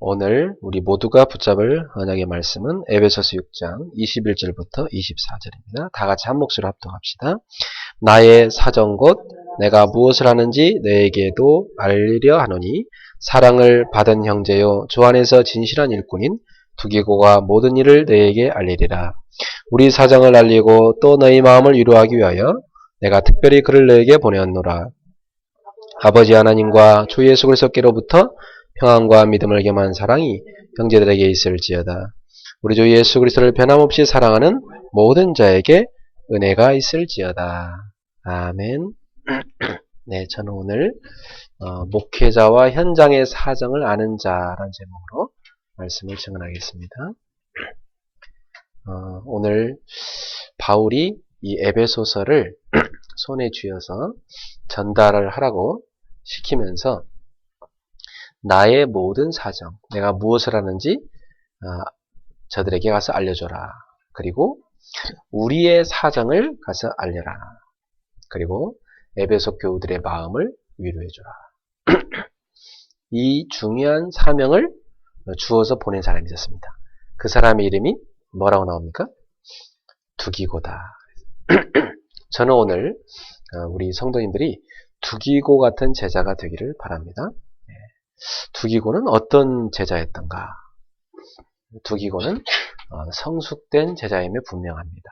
오늘 우리 모두가 붙잡을 언약의 말씀은 에베소서 6장 21절부터 24절입니다. 다 같이 한 목소리로 합독합시다. 나의 사정 곧 내가 무엇을 하는지 너에게도 알리려 하노니 사랑을 받은 형제요 주 안에서 진실한 일꾼인 두기고가 모든 일을 너에게 알리리라. 우리 사정을 알리고 또 너희 마음을 위로하기 위하여 내가 특별히 그를 너에게 보내었노라. 아버지 하나님과 주 예수 그리스도께로부터 평안과 믿음을 겸한 사랑이 형제들에게 있을지어다. 우리 주 예수 그리스도를 변함없이 사랑하는 모든 자에게 은혜가 있을지어다. 아멘. 네, 저는 오늘 목회자와 현장의 사정을 아는 자라는 제목으로 말씀을 증언하겠습니다. 오늘 바울이 이 에베소서를 손에 쥐어서 전달을 하라고 시키면서 나의 모든 사정, 내가 무엇을 하는지 저들에게 가서 알려줘라. 그리고 우리의 사정을 가서 알려라. 그리고 에베소 교우들의 마음을 위로해줘라. 이 중요한 사명을 주어서 보낸 사람이 있었습니다. 그 사람의 이름이 뭐라고 나옵니까? 두기고다. 저는 오늘 우리 성도님들이 두기고 같은 제자가 되기를 바랍니다. 두기고는 어떤 제자였던가? 두기고는 성숙된 제자임에 분명합니다.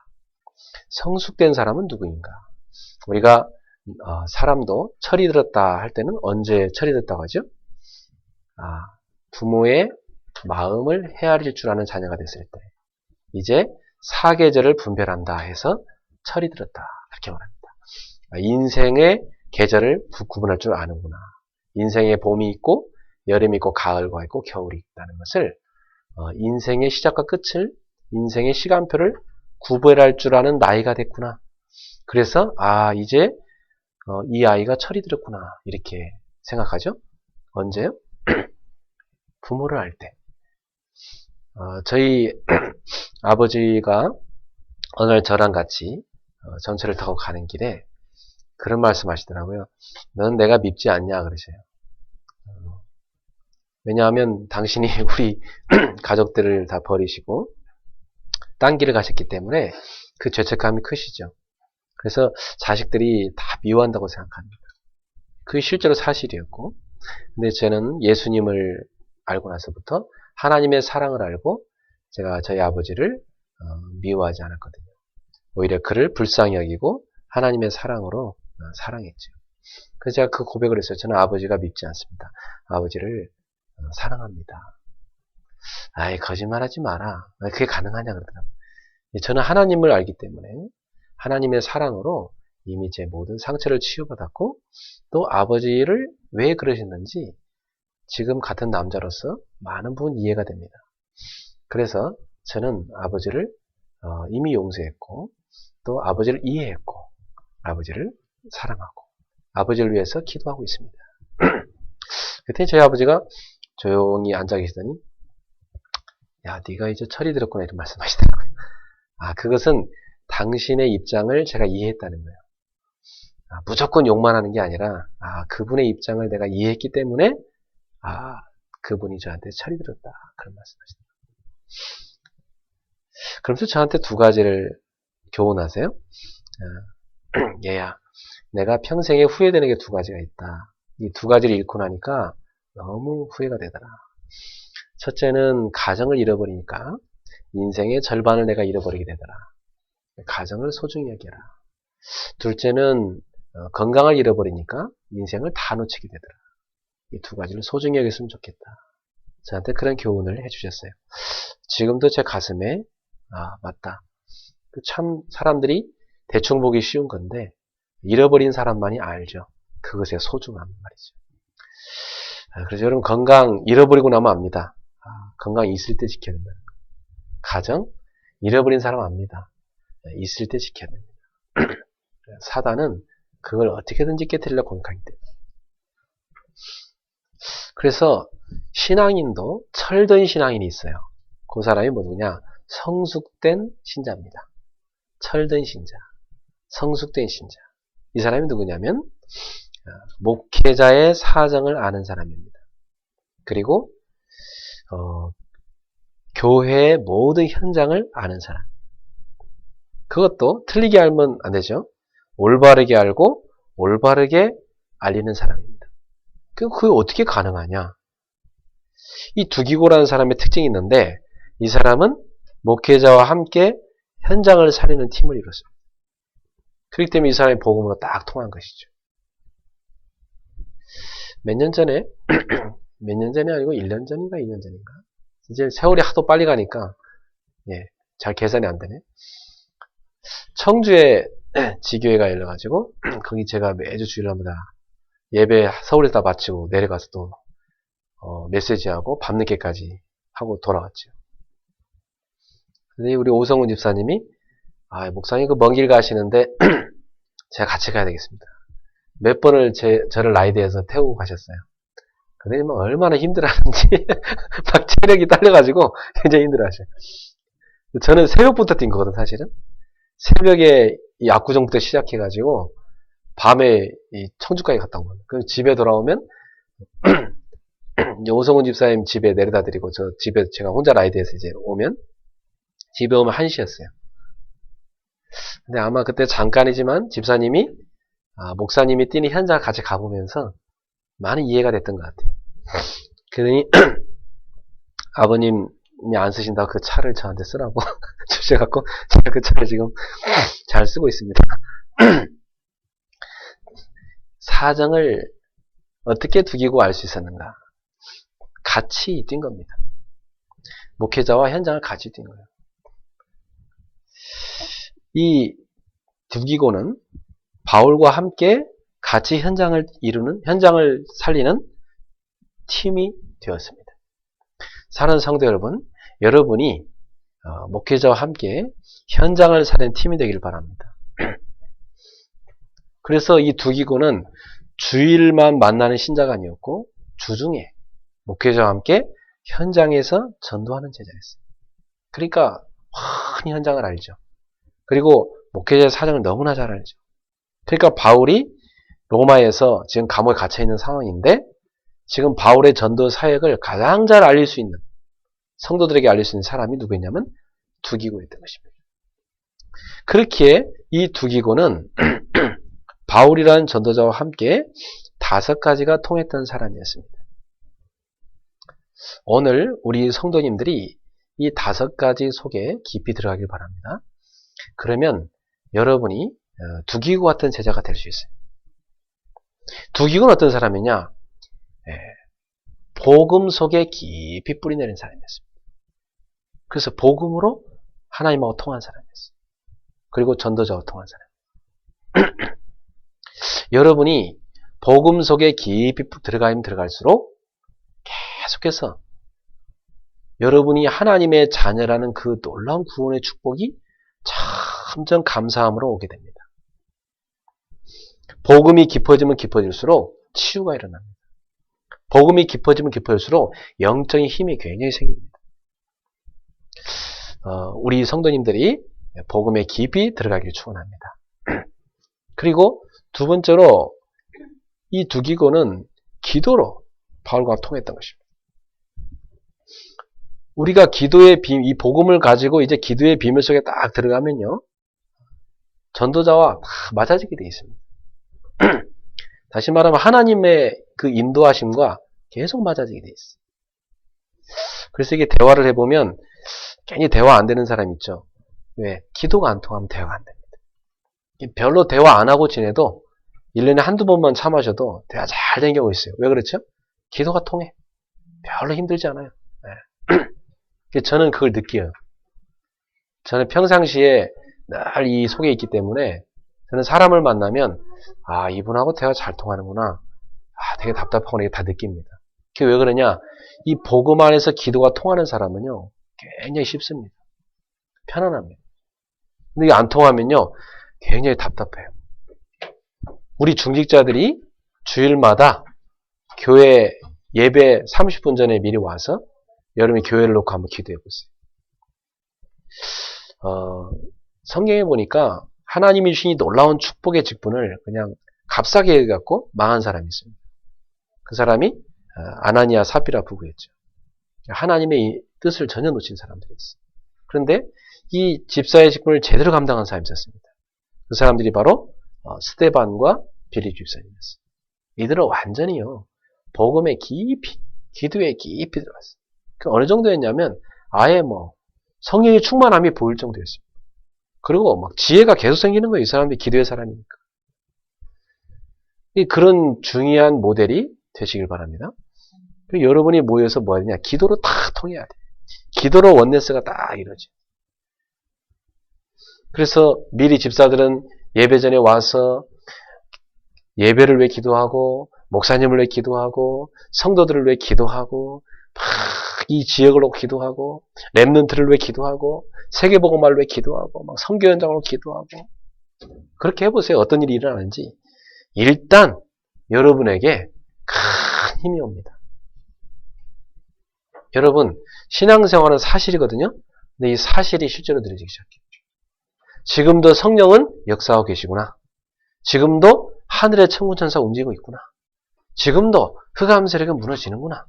성숙된 사람은 누구인가? 우리가 사람도 철이 들었다 할 때는 언제 철이 들었다고 하죠? 부모의 마음을 헤아릴 줄 아는 자녀가 됐을 때 이제 사계절을 분별한다 해서 철이 들었다 이렇게 말합니다. 인생의 계절을 구분할 줄 아는구나. 인생의 봄이 있고 여름이 있고 가을과 있고 겨울이 있다는 것을 인생의 시작과 끝을 인생의 시간표를 구별할 줄 아는 나이가 됐구나. 그래서 이제 이 아이가 철이 들었구나 이렇게 생각하죠. 언제요? 부모를 알 때. 저희 아버지가 어느 날 저랑 같이 전철을 타고 가는 길에 그런 말씀 하시더라고요. 너는 내가 밉지 않냐 그러세요. 왜냐하면 당신이 우리 가족들을 다 버리시고 딴 길을 가셨기 때문에 그 죄책감이 크시죠. 그래서 자식들이 다 미워한다고 생각합니다. 그게 실제로 사실이었고, 근데 저는 예수님을 알고 나서부터 하나님의 사랑을 알고 제가 저희 아버지를 미워하지 않았거든요. 오히려 그를 불쌍히 여기고 하나님의 사랑으로 사랑했죠. 그래서 제가 그 고백을 했어요. 저는 아버지가 밉지 않습니다. 아버지를 사랑합니다. 거짓말하지 마라. 그게 가능하냐 그러더라고요. 저는 하나님을 알기 때문에 하나님의 사랑으로 이미 제 모든 상처를 치유받았고 또 아버지를 왜 그러셨는지 지금 같은 남자로서 많은 부분 이해가 됩니다. 그래서 저는 아버지를 이미 용서했고 또 아버지를 이해했고 아버지를 사랑하고 아버지를 위해서 기도하고 있습니다. 그때 저희 아버지가 조용히 앉아 계시더니 야, 네가 이제 철이 들었구나 이런 말씀하시더라고요. 그것은 당신의 입장을 제가 이해했다는 거예요. 무조건 욕만 하는 게 아니라 그분의 입장을 내가 이해했기 때문에 그분이 저한테 철이 들었다 그런 말씀하시더라고요. 그러면서 저한테 두 가지를 교훈하세요. 얘야, 내가 평생에 후회되는 게 두 가지가 있다. 이 두 가지를 잃고 나니까 너무 후회가 되더라. 첫째는 가정을 잃어버리니까 인생의 절반을 내가 잃어버리게 되더라. 가정을 소중히 여겨라. 둘째는 건강을 잃어버리니까 인생을 다 놓치게 되더라. 이 두 가지를 소중히 여겼으면 좋겠다. 저한테 그런 교훈을 해주셨어요. 지금도 제 가슴에 맞다. 참 사람들이 대충 보기 쉬운 건데 잃어버린 사람만이 알죠. 그것의 소중함 말이죠. 그래서 여러분 건강 잃어버리고 나면 압니다. 건강 있을 때 지켜야 된다는 거. 가정 잃어버린 사람 압니다. 있을 때 지켜야 됩니다. 사단은 그걸 어떻게든지 깨뜨리려고 공격하기 때문에. 그래서 신앙인도 철든 신앙인이 있어요. 그 사람이 뭐냐? 성숙된 신자입니다. 철든 신자, 성숙된 신자. 이 사람이 누구냐면 목회자의 사정을 아는 사람입니다. 그리고 교회의 모든 현장을 아는 사람. 그것도 틀리게 알면 안 되죠. 올바르게 알고 올바르게 알리는 사람입니다. 그게 어떻게 가능하냐? 이 두기고라는 사람의 특징이 있는데 이 사람은 목회자와 함께 현장을 살리는 팀을 이뤘습니다. 그렇기 때문에 이 사람이 복음으로 딱 통한 것이죠. 몇 년 전에 아니고 1년 전인가 2년 전인가 이제 세월이 하도 빨리 가니까 잘 계산이 안 되네. 청주에 지교회가 열려가지고 거기 제가 매주 주일마다 예배 서울에다 마치고 내려가서 또 메시지하고 밤늦게까지 하고 돌아왔죠. 근데 우리 오성훈 집사님이 목사님 그 먼 길 가시는데 제가 같이 가야 되겠습니다. 몇 번을 저를 라이드에서 태우고 가셨어요. 근데 뭐 얼마나 힘들어하는지 막 체력이 딸려가지고 굉장히 힘들어하셔요. 저는 새벽부터 뛴 거거든 사실은. 새벽에 이 압구정부터 시작해가지고 밤에 이 청주까지 갔다 온 거예요. 그럼 집에 돌아오면 오성훈 집사님 집에 내려다 드리고 저 집에 제가 혼자 라이드해서 이제 오면 집에 오면 1시였어요. 근데 아마 그때 잠깐이지만 집사님이 목사님이 뛰는 현장을 같이 가보면서 많은 이해가 됐던 것 같아요. 그러니 아버님이 안 쓰신다고 그 차를 저한테 쓰라고 주셔갖고 제가 그 차를 지금 잘 쓰고 있습니다. 사정을 어떻게 두기고 알 수 있었는가? 같이 뛴 겁니다. 목회자와 현장을 같이 뛴 거예요. 이 두기고는 바울과 함께 같이 현장을 살리는 팀이 되었습니다. 사랑하는 성도 여러분, 여러분이 목회자와 함께 현장을 살리는 팀이 되길 바랍니다. 그래서 이 두기고는 주일만 만나는 신자가 아니었고 주중에 목회자와 함께 현장에서 전도하는 제자였어요. 그러니까 흔히 현장을 알죠. 그리고 목회자의 사정을 너무나 잘 알죠. 그러니까 바울이 로마에서 지금 감옥에 갇혀있는 상황인데 지금 바울의 전도 사역을 가장 잘 알릴 수 있는 성도들에게 알릴 수 있는 사람이 누구였냐면 두기고였던 것입니다. 그렇기에 이 두기고는 바울이라는 전도자와 함께 5가지가 통했던 사람이었습니다. 오늘 우리 성도님들이 이 5가지 속에 깊이 들어가길 바랍니다. 그러면 여러분이 두기고 같은 제자가 될 수 있어요. 두기고는 어떤 사람이냐? 복음 속에 깊이 뿌리내린 사람이었습니다. 그래서 복음으로 하나님하고 통한 사람이었어요. 그리고 전도자와 통한 사람. 여러분이 복음 속에 깊이 들어가면 들어갈수록 계속해서 여러분이 하나님의 자녀라는 그 놀라운 구원의 축복이 점점 감사함으로 오게 됩니다. 복음이 깊어지면 깊어질수록 치유가 일어납니다. 복음이 깊어지면 깊어질수록 영적인 힘이 굉장히 생깁니다. 우리 성도님들이 복음에 깊이 들어가길 축원합니다. 그리고 두 번째로 이 두기고는 기도로 바울과 통했던 것입니다. 우리가 기도의 이 복음을 가지고 이제 기도의 비밀 속에 딱 들어가면요, 전도자와 다 맞아지게 되어 있습니다. 다시 말하면 하나님의 그 인도하심과 계속 맞아지게 되어 있어요. 그래서 이게 대화를 해보면 괜히 대화 안 되는 사람 있죠. 왜? 기도가 안 통하면 대화가 안 됩니다. 별로 대화 안 하고 지내도 1년에 한두 번만 차 마셔도 대화 잘 된 경우 있어요. 왜 그렇죠? 기도가 통해. 별로 힘들지 않아요. 네. 저는 그걸 느껴요. 저는 평상시에 늘 이 속에 있기 때문에 저는 사람을 만나면 이분하고 대화 잘 통하는구나. 되게 답답하거나 이게 다 느낍니다. 그게 왜 그러냐? 이 복음 안에서 기도가 통하는 사람은요, 굉장히 쉽습니다. 편안합니다. 근데 이게 안 통하면요, 굉장히 답답해요. 우리 중직자들이 주일마다 교회 예배 30분 전에 미리 와서 여러분이 교회를 놓고 한번 기도해 보세요. 성경에 보니까 하나님이 주신 이 놀라운 축복의 직분을 그냥 값싸게 해갖고 망한 사람이 있습니다. 그 사람이 아나니아 사피라 부부였죠. 하나님의 뜻을 전혀 놓친 사람들이었어요. 그런데 이 집사의 직분을 제대로 감당한 사람이 있었습니다. 그 사람들이 바로 스데반과 빌립 집사님이었어요. 이들은 완전히요, 복음에 깊이, 기도에 깊이 들어갔어요. 그 어느 정도였냐면 아예 성령의 충만함이 보일 정도였습니다. 그리고 막 지혜가 계속 생기는 거예요. 이 사람들이 기도의 사람이니까. 그런 중요한 모델이 되시길 바랍니다. 그리고 여러분이 모여서 뭐 하느냐? 기도로 다 통해야 돼. 기도로 원네스가 딱 이루어져. 그래서 미리 집사들은 예배 전에 와서 예배를 위해 기도하고, 목사님을 위해 기도하고, 성도들을 위해 기도하고, 막 이 지역을 위해 기도하고, 렘넌트를 위해 기도하고, 세계복음화를 위해 기도하고, 막 선교 현장으로 기도하고. 그렇게 해보세요. 어떤 일이 일어나는지. 일단 여러분에게 큰 힘이 옵니다. 여러분, 신앙생활은 사실이거든요. 근데 이 사실이 실제로 들어지기 시작해요. 지금도 성령은 역사하고 계시구나. 지금도 하늘의 천군천사가 움직이고 있구나. 지금도 흑암 세력은 무너지는구나.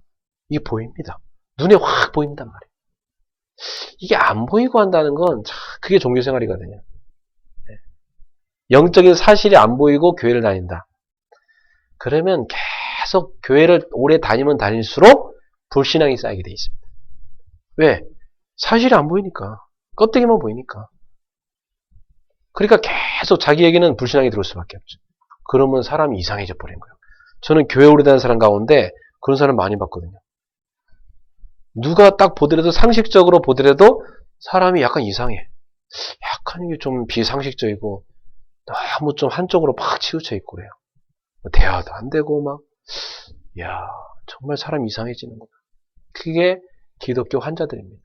이게 보입니다. 눈에 확 보인단 말이에요. 이게 안 보이고 한다는 건 그게 종교생활이거든요. 영적인 사실이 안 보이고 교회를 다닌다. 그러면 계속 교회를 오래 다니면 다닐수록 불신앙이 쌓이게 돼 있습니다. 왜? 사실이 안 보이니까. 껍데기만 보이니까. 그러니까 계속 자기에게는 불신앙이 들어올 수밖에 없죠. 그러면 사람이 이상해져 버린 거예요. 저는 교회 오래 다니는 사람 가운데 그런 사람 많이 봤거든요. 누가 딱 보더라도, 상식적으로 보더라도 사람이 약간 이상해. 약간 이게 좀 비상식적이고 너무 좀 한쪽으로 팍 치우쳐 있고 그래요. 대화도 안 되고 막, 이야, 정말 사람 이상해지는구나. 그게 기독교 환자들입니다.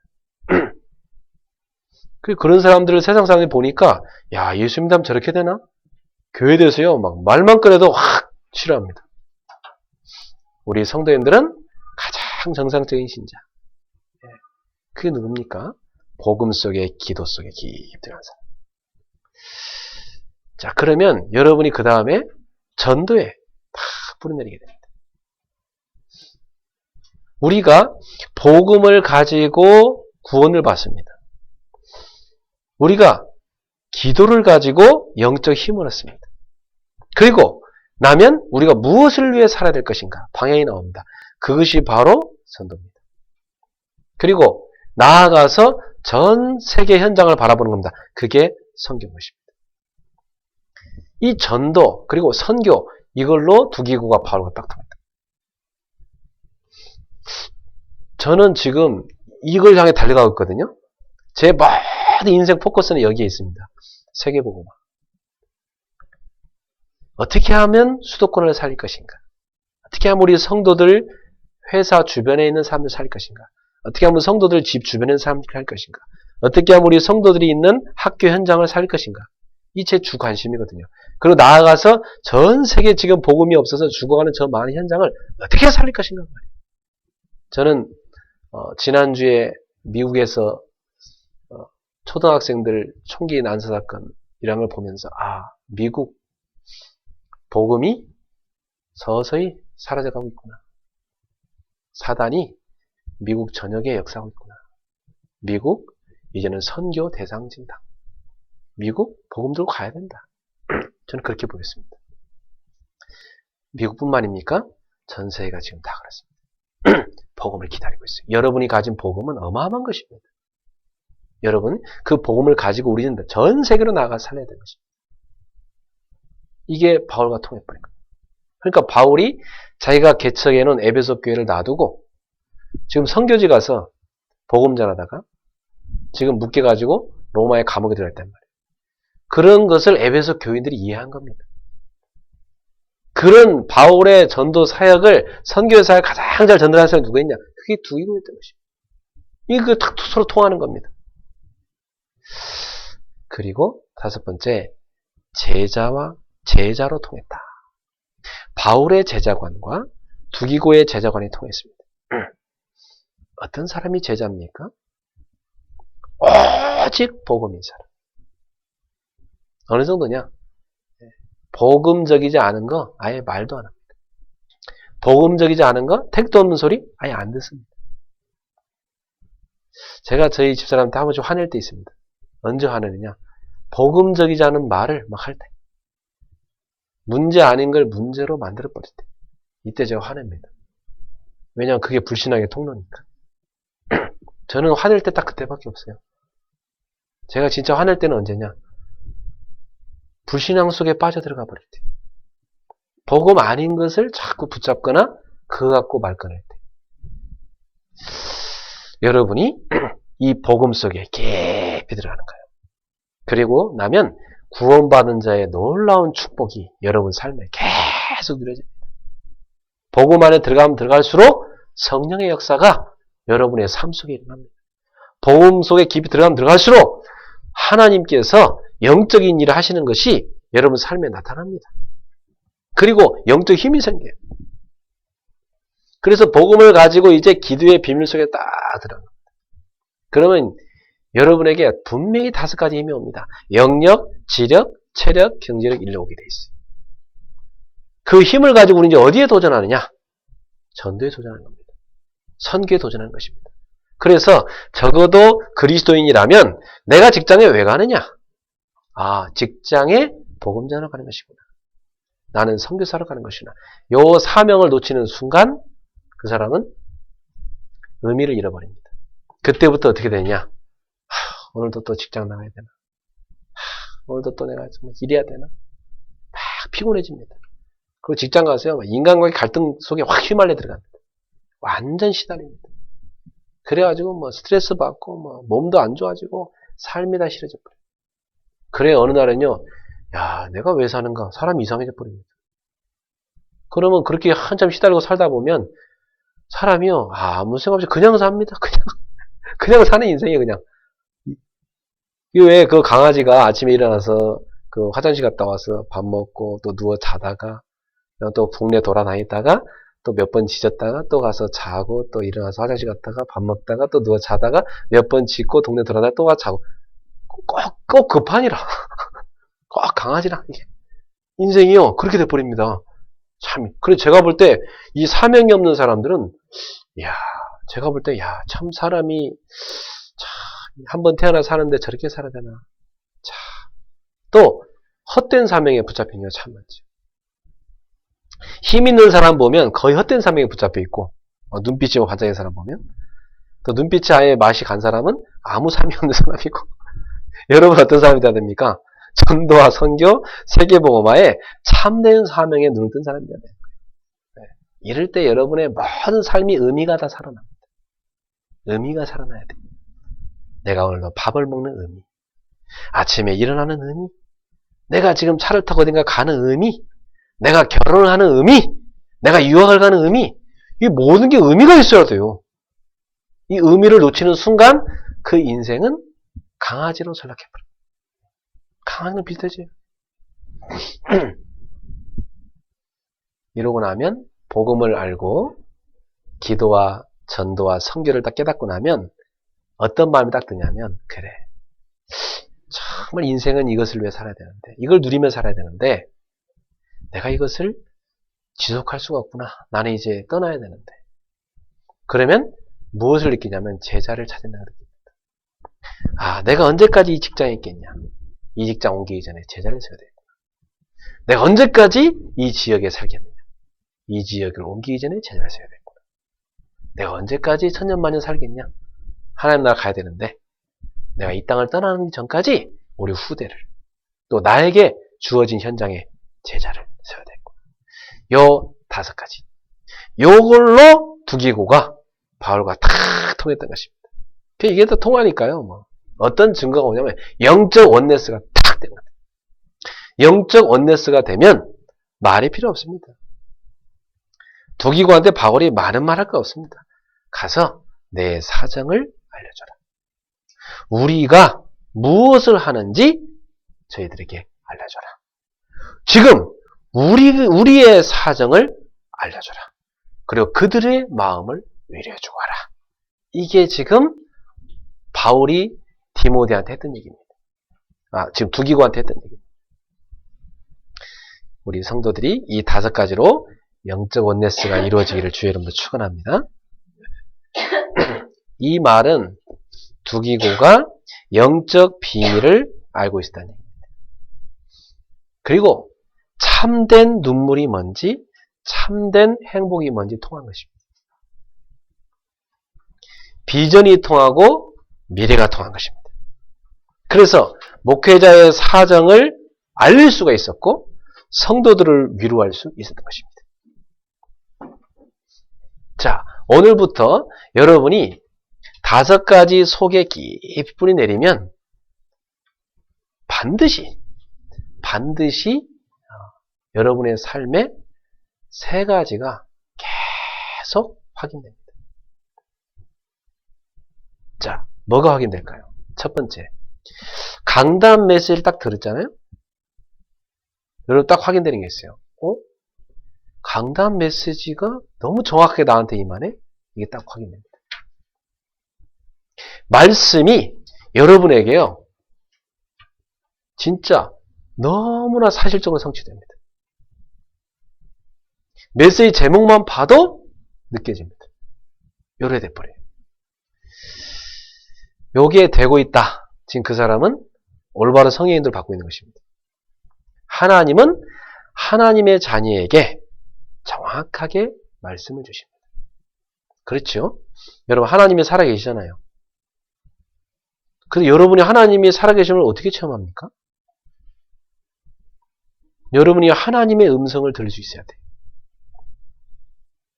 그런 사람들을 세상 사람들이 보니까, 야, 예수 믿으면 저렇게 되나? 교회에 대해서요, 막 말만 꺼내도 확 싫어합니다. 우리 성도님들은 가장 정상적인 신자. 그게 누굽니까? 복음 속에, 기도 속에 깊이 들어간 사람. 자, 그러면 여러분이 그 다음에 전도에 다 뿌리내리게 됩니다. 우리가 복음을 가지고 구원을 받습니다. 우리가 기도를 가지고 영적 힘을 얻습니다. 그리고 나면 우리가 무엇을 위해 살아야 될 것인가? 방향이 나옵니다. 그것이 바로 전도입니다. 그리고 나아가서 전 세계 현장을 바라보는 겁니다. 그게 선교것입니다. 이 전도 그리고 선교, 이걸로 두 기구가 바로 딱 통합니다. 저는 지금 이걸 향해 달려가고 있거든요. 제 모든 인생 포커스는 여기에 있습니다. 세계복음화. 어떻게 하면 수도권을 살릴 것인가? 어떻게 하면 우리 성도들 회사 주변에 있는 사람들 살릴 것인가? 어떻게 하면 성도들 집 주변에 있는 사람들 살릴 것인가? 어떻게 하면 우리 성도들이 있는 학교 현장을 살릴 것인가? 이 제 주 관심이거든요. 그리고 나아가서 전 세계 지금 복음이 없어서 죽어가는 저 많은 현장을 어떻게 살릴 것인가 말이에요. 저는 지난주에 미국에서 초등학생들 총기 난사 사건 이런 걸 보면서 미국 복음이 서서히 사라져가고 있구나. 사단이 미국 전역에 역사하고 있구나. 미국 이제는 선교 대상진다. 미국 복음 들고 가야 된다. 저는 그렇게 보겠습니다. 미국뿐만입니까? 전 세계가 지금 다 그렇습니다. 복음을 기다리고 있어요. 여러분이 가진 복음은 어마어마한 것입니다. 여러분, 그 복음을 가지고 우리는 전 세계로 나가 살아야 되는 것입니다. 이게 바울과 통해버린 거예요. 그러니까 바울이 자기가 개척해놓은 에베소 교회를 놔두고 지금 선교지 가서 복음 전하다가 지금 묶여가지고 로마의 감옥에 들어갔단 말이에요. 그런 것을 에베소 교인들이 이해한 겁니다. 그런 바울의 전도 사역을, 선교 사역을 가장 잘 전달하는 사람이 누가 있냐? 그게 두 기구였던 것입니다. 이거 딱 서로 통하는 겁니다. 그리고 다섯 번째, 제자와 제자로 통했다. 바울의 제자관과 두 기구의 제자관이 통했습니다. 어떤 사람이 제자입니까? 오직 복음인 사람. 어느 정도냐? 복음적이지 않은 거 아예 말도 안 합니다. 복음적이지 않은 거 택도 없는 소리 아예 안 듣습니다. 제가 저희 집사람한테 한 번씩 화낼 때 있습니다. 언제 화내느냐? 복음적이지 않은 말을 막 할 때. 문제 아닌 걸 문제로 만들어버릴 때. 이때 제가 화냅니다. 왜냐하면 그게 불신앙의 통로니까. 저는 화낼 때 딱 그때밖에 없어요. 제가 진짜 화낼 때는 언제냐? 불신앙 속에 빠져들어가 버릴 때. 복음 아닌 것을 자꾸 붙잡거나 그거 갖고 말 꺼낼 때. 여러분이 이 복음 속에 깊이 들어가는 거예요. 그리고 나면 구원받은 자의 놀라운 축복이 여러분 삶에 계속 누려집니다. 복음 안에 들어가면 들어갈수록 성령의 역사가 여러분의 삶 속에 일어납니다. 복음 속에 깊이 들어가면 들어갈수록 하나님께서 영적인 일을 하시는 것이 여러분 삶에 나타납니다. 그리고 영적 힘이 생겨요. 그래서 복음을 가지고 이제 기도의 비밀 속에 딱 들어갑니다. 그러면 여러분에게 분명히 5가지 힘이 옵니다. 영력, 지력, 체력, 경제력, 인력 오게 돼 있어요. 그 힘을 가지고 우리 이제 어디에 도전하느냐? 전도에 도전하는 겁니다. 선교에 도전하는 것입니다. 그래서 적어도 그리스도인이라면 내가 직장에 왜 가느냐? 아, 직장에 복음 전하러 가는 것이구나. 나는 선교사로 가는 것이구나. 요 사명을 놓치는 순간 그 사람은 의미를 잃어버립니다. 그때부터 어떻게 되냐? 오늘도 또 직장 나가야 되나? 오늘도 또 내가 정말 일해야 되나? 막 피곤해집니다. 그리고 직장 가서요, 인간과의 갈등 속에 확 휘말려 들어갑니다. 완전 시달립니다. 그래가지고 뭐 스트레스 받고 뭐 몸도 안 좋아지고 삶이 다 싫어져 버려요. 그래 어느 날은요, 야 내가 왜 사는가? 사람이 이상해져 버립니다. 그러면 그렇게 한참 시달리고 살다 보면 사람이요, 아무 생각 없이 그냥 삽니다. 그냥 사는 인생이에요, 그냥. 이 왜 그 강아지가 아침에 일어나서 그 화장실 갔다 와서 밥 먹고 또 누워 자다가 또 동네 돌아다니다가 또 몇 번 짖었다가 또 가서 자고 또 일어나서 화장실 갔다가 밥 먹다가 또 누워 자다가 몇 번 짖고 동네 돌아다가 또 가서 자고 꼭 급하니라. 꼭 강아지라. 이게 인생이요 그렇게 돼버립니다. 참. 그래서 제가 볼 때 이 사명이 없는 사람들은 제가 볼 때 참 사람이 한 번 태어나 사는데 저렇게 살아야 되나. 또 헛된 사명에 붙잡힌 경우가 참 많죠. 힘 있는 사람 보면 거의 헛된 사명에 붙잡혀 있고 눈빛이 반짝이는 사람 보면 또 눈빛이 아예 맛이 간 사람은 아무 사명이 없는 사람이고 여러분 어떤 사람이 돼야 됩니까? 전도와 선교, 세계복음화에 참된 사명에 눈을 뜬 사람이 돼야 돼요. 이럴 때 여러분의 모든 삶이 의미가 다 살아납니다. 의미가 살아나야 돼요. 내가 오늘도 밥을 먹는 의미, 아침에 일어나는 의미, 내가 지금 차를 타고 어딘가 가는 의미, 내가 결혼을 하는 의미, 내가 유학을 가는 의미, 이 모든 게 의미가 있어야 돼요. 이 의미를 놓치는 순간 그 인생은 강아지로 전락해버려요. 강아지는 비슷해져요. 이러고 나면 복음을 알고 기도와 전도와 선교를 딱 깨닫고 나면 어떤 마음이 딱 드냐면 그래 정말 인생은 이것을 위해 살아야 되는데 이걸 누리며 살아야 되는데 내가 이것을 지속할 수가 없구나. 나는 이제 떠나야 되는데 그러면 무엇을 느끼냐면 제자를 찾는다고 느낍니다. 내가 언제까지 이 직장에 있겠냐. 이 직장 옮기기 전에 제자를 세워야 되겠구나. 내가 언제까지 이 지역에 살겠느냐. 이 지역을 옮기기 전에 제자를 세워야 되겠구나. 내가 언제까지 천년만년 살겠냐. 하나님 나라 가야 되는데 내가 이 땅을 떠나기 전까지 우리 후대를 또 나에게 주어진 현장에 제자를 세워야 되겠구나. 요 5가지. 요걸로 두기고가 바울과 탁 통했던 것입니다. 이게 또 통하니까요. 뭐 어떤 증거가 오냐면 영적 원네스가 탁 된 겁니다. 영적 원네스가 되면 말이 필요 없습니다. 두기고한테 바울이 많은 말 할 거 없습니다. 가서 내 사정을 알려줘라. 우리가 무엇을 하는지 저희들에게 알려줘라. 지금 우리의 사정을 알려줘라. 그리고 그들의 마음을 위로해주고 하라. 이게 지금 바울이 디모데한테 했던 얘기입니다. 지금 두기고한테 했던 얘기입니다. 우리 성도들이 이 5가지로 영적 원네스가 이루어지기를 주의 이름으로 축원합니다. 이 말은 두 기구가 영적 비밀을 알고 있다는 얘기입니다. 그리고 참된 눈물이 뭔지, 참된 행복이 뭔지 통한 것입니다. 비전이 통하고 미래가 통한 것입니다. 그래서 목회자의 사정을 알릴 수가 있었고 성도들을 위로할 수 있었던 것입니다. 자, 오늘부터 여러분이 5가지 속에 깊이 뿌리 내리면 반드시 여러분의 삶에 3가지가 계속 확인됩니다. 자, 뭐가 확인될까요? 첫 번째, 강단 메시지를 딱 들었잖아요? 여러분 딱 확인되는 게 있어요. 강단 메시지가 너무 정확하게 나한테 임하네? 이게 딱 확인됩니다. 말씀이 여러분에게요, 진짜 너무나 사실적으로 성취됩니다. 메시지 제목만 봐도 느껴집니다. 요래 돼버려요. 여기에 되고 있다. 지금 그 사람은 올바른 성의 인도를 받고 있는 것입니다. 하나님은 하나님의 자녀에게 정확하게 말씀을 주십니다. 그렇죠? 여러분 하나님이 살아계시잖아요. 그런데 여러분이 하나님이 살아계심을 어떻게 체험합니까? 여러분이 하나님의 음성을 들을 수 있어야 돼요.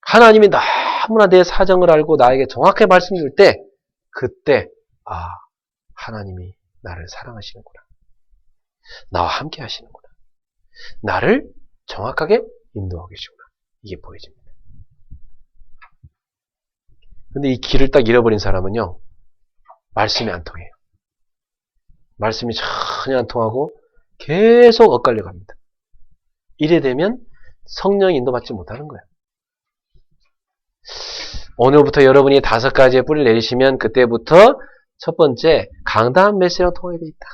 하나님이 너무나 내 사정을 알고 나에게 정확하게 말씀 줄 때, 그때 하나님이 나를 사랑하시는구나. 나와 함께 하시는구나. 나를 정확하게 인도하고 계시구나. 이게 보여집니다. 근데 이 길을 딱 잃어버린 사람은요, 말씀이 안 통해요. 말씀이 전혀 안 통하고 계속 엇갈려 갑니다. 이래 되면 성령 인도받지 못하는 거예요. 오늘부터 여러분이 5가지의 뿌리를 내리시면 그때부터 첫 번째, 강단 메시지랑 통하게 되어 있다.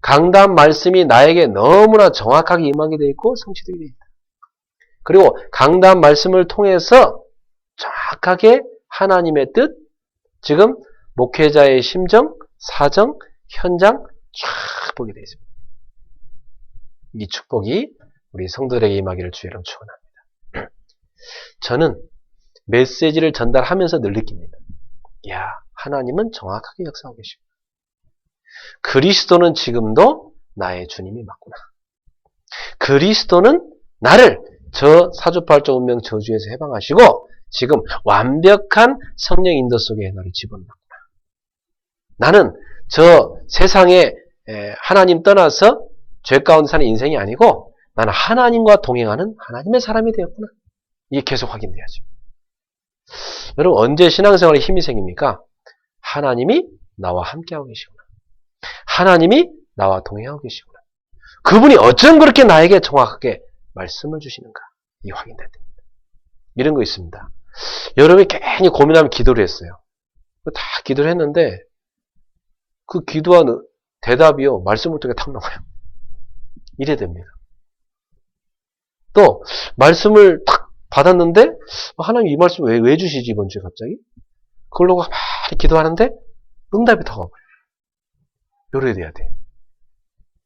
강단 말씀이 나에게 너무나 정확하게 임하게 되어 있고 성취되게 되어 있다. 그리고 강단 말씀을 통해서 정확하게 하나님의 뜻, 지금 목회자의 심정, 사정, 현장 쫙 보게 되어 있습니다. 이 축복이 우리 성도들에게 임하기를 주의 이름으로 축원합니다. 저는 메시지를 전달하면서 늘 느낍니다. 이야, 하나님은 정확하게 역사하고 계십니다. 그리스도는 지금도 나의 주님이 맞구나. 그리스도는 나를 저 사주팔자 운명 저주에서 해방하시고 지금 완벽한 성령 인도 속에 나를 집어넣었구나. 나는 저 세상에 하나님 떠나서 죄 가운데 사는 인생이 아니고 나는 하나님과 동행하는 하나님의 사람이 되었구나. 이게 계속 확인돼야죠. 여러분 언제 신앙생활에 힘이 생깁니까? 하나님이 나와 함께하고 계시구나. 하나님이 나와 동행하고 계시구나. 그분이 어쩜 그렇게 나에게 정확하게 말씀을 주시는가. 이 확인돼야 됩니다. 이런 거 있습니다. 여러분이 괜히 고민하면 기도를 했어요. 다 기도를 했는데 그 기도한 대답이요. 말씀을 통해 탁 나와요. 이래 됩니다. 또 말씀을 탁 받았는데 하나님 이 말씀 왜 주시지 이번 주에 갑자기? 그걸로 막 기도하는데 응답이 더 와버려요. 요래야 돼야 돼요.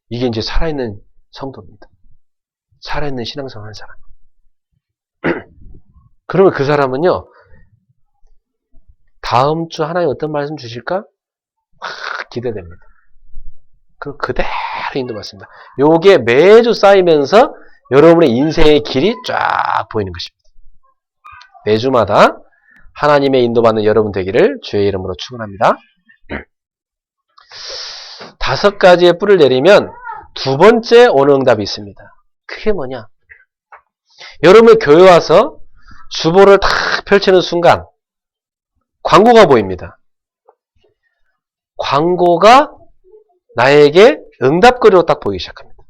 이게 이제 살아있는 성도입니다. 살아있는 신앙생활 하는 사람. 그러면 그 사람은요, 다음 주 하나님 어떤 말씀 주실까? 기대됩니다. 그럼 그대로 인도받습니다. 요게 매주 쌓이면서 여러분의 인생의 길이 쫙 보이는 것입니다. 매주마다 하나님의 인도받는 여러분 되기를 주의 이름으로 축원합니다. 5가지의 뿔을 내리면 두 번째 오는 응답이 있습니다. 그게 뭐냐? 여러분의 교회 와서 주보를 탁 펼치는 순간 광고가 보입니다. 광고가 나에게 응답거리로 딱 보이기 시작합니다.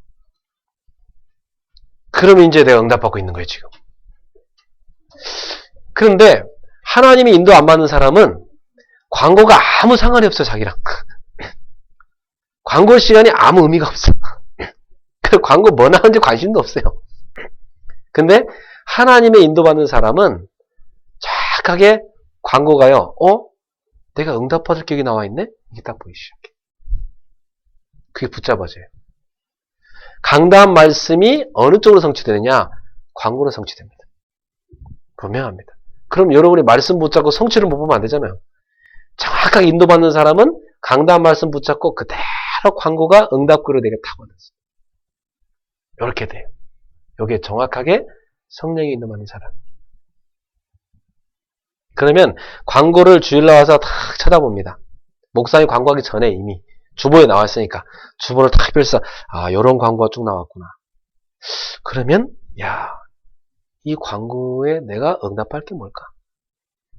그럼 이제 내가 응답받고 있는 거예요, 지금. 그런데 하나님이 인도 안 받는 사람은 광고가 아무 상관이 없어요, 자기랑. 광고 시간이 아무 의미가 없어. 그 광고 뭐 나오는지 관심도 없어요. 근데 하나님의 인도받는 사람은 정확하게 광고가요, 내가 응답받을 게 여기 나와 있네? 이게 딱 보이기 시작해. 그게 붙잡아져요. 강단 말씀이 어느 쪽으로 성취되느냐? 광고로 성취됩니다. 분명합니다. 그럼 여러분이 말씀 붙잡고 성취를 못 보면 안 되잖아요. 정확하게 인도받는 사람은 강단 말씀 붙잡고 그대로 광고가 응답구로 되게 타고났어요. 이렇게 돼요. 여기에 정확하게 성령이 인도받는 사람. 그러면 광고를 주일날 와서 탁 쳐다봅니다. 목사님 광고하기 전에 이미 주보에 나왔으니까 주보를 탁 펼쳐 요런 광고가 쭉 나왔구나. 그러면 이 광고에 내가 응답할 게 뭘까?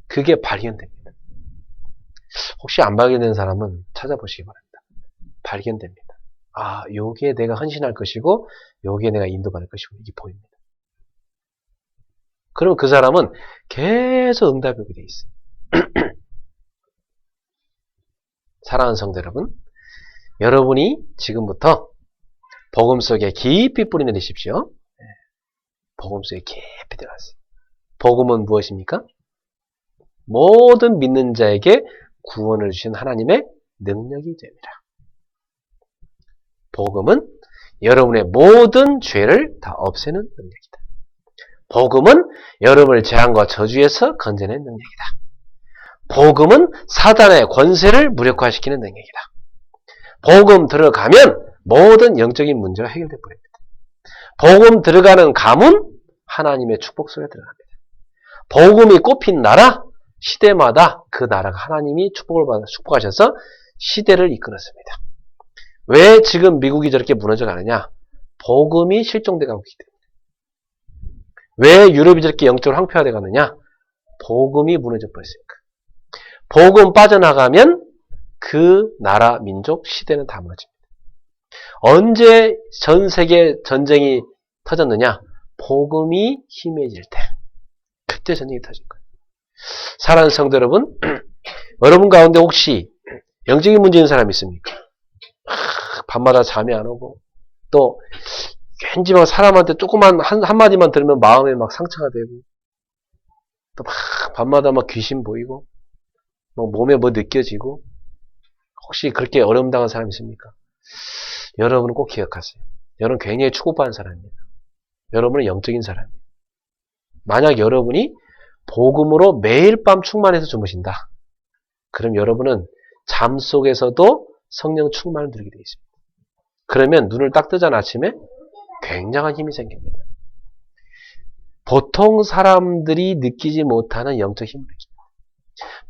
그게 발견됩니다. 혹시 안 발견된 사람은 찾아보시기 바랍니다. 발견됩니다. 여기에 내가 헌신할 것이고 여기에 내가 인도받을 것이고 이게 보입니다. 그럼 그 사람은 계속 응답이 오게 돼 있어요. 사랑하는 성도 여러분, 여러분이 지금부터 복음 속에 깊이 뿌리 내리십시오. 복음 속에 깊이 들어가세요. 복음은 무엇입니까? 모든 믿는 자에게 구원을 주신 하나님의 능력이 됩니다. 복음은 여러분의 모든 죄를 다 없애는 능력이다. 복음은 여러분을 재앙과 저주에서 건져내는 능력이다. 복음은 사단의 권세를 무력화시키는 능력이다. 복음 들어가면 모든 영적인 문제가 해결돼 버립니다. 복음 들어가는 가문, 하나님의 축복 속에 들어갑니다. 복음이 꼽힌 나라, 시대마다 그 나라가 하나님이 축복을 받아 축복하셔서 시대를 이끌었습니다. 왜 지금 미국이 저렇게 무너져 가느냐? 복음이 실종돼 가고 있기 때문에. 왜 유럽이 저렇게 영적으로 황폐화돼 가느냐? 복음이 무너져 버렸으니까. 복음 빠져나가면 그 나라, 민족, 시대는 다 무너집니다. 언제 전 세계 전쟁이 터졌느냐? 복음이 희미해질 때. 그때 전쟁이 터진 거예요. 사랑하는 성도 여러분, 여러분 가운데 혹시 영적인 문제 있는 사람 있습니까? 밤마다 잠이 안 오고 또 왠지 막 사람한테 조그만 한마디만 들으면 마음에 막 상처가 되고 또 막 밤마다 막 귀신 보이고 막 몸에 뭐 느껴지고 혹시 그렇게 어려움 당한 사람 있습니까? 여러분은 꼭 기억하세요. 여러분 굉장히 축복받은 사람입니다. 여러분은 영적인 사람이에요. 만약 여러분이 복음으로 매일 밤 충만해서 주무신다. 그럼 여러분은 잠 속에서도 성령 충만을 누리게 되어 있습니다. 그러면 눈을 딱 뜨잖아 아침에 굉장한 힘이 생깁니다. 보통 사람들이 느끼지 못하는 영적 힘을 느낍니다.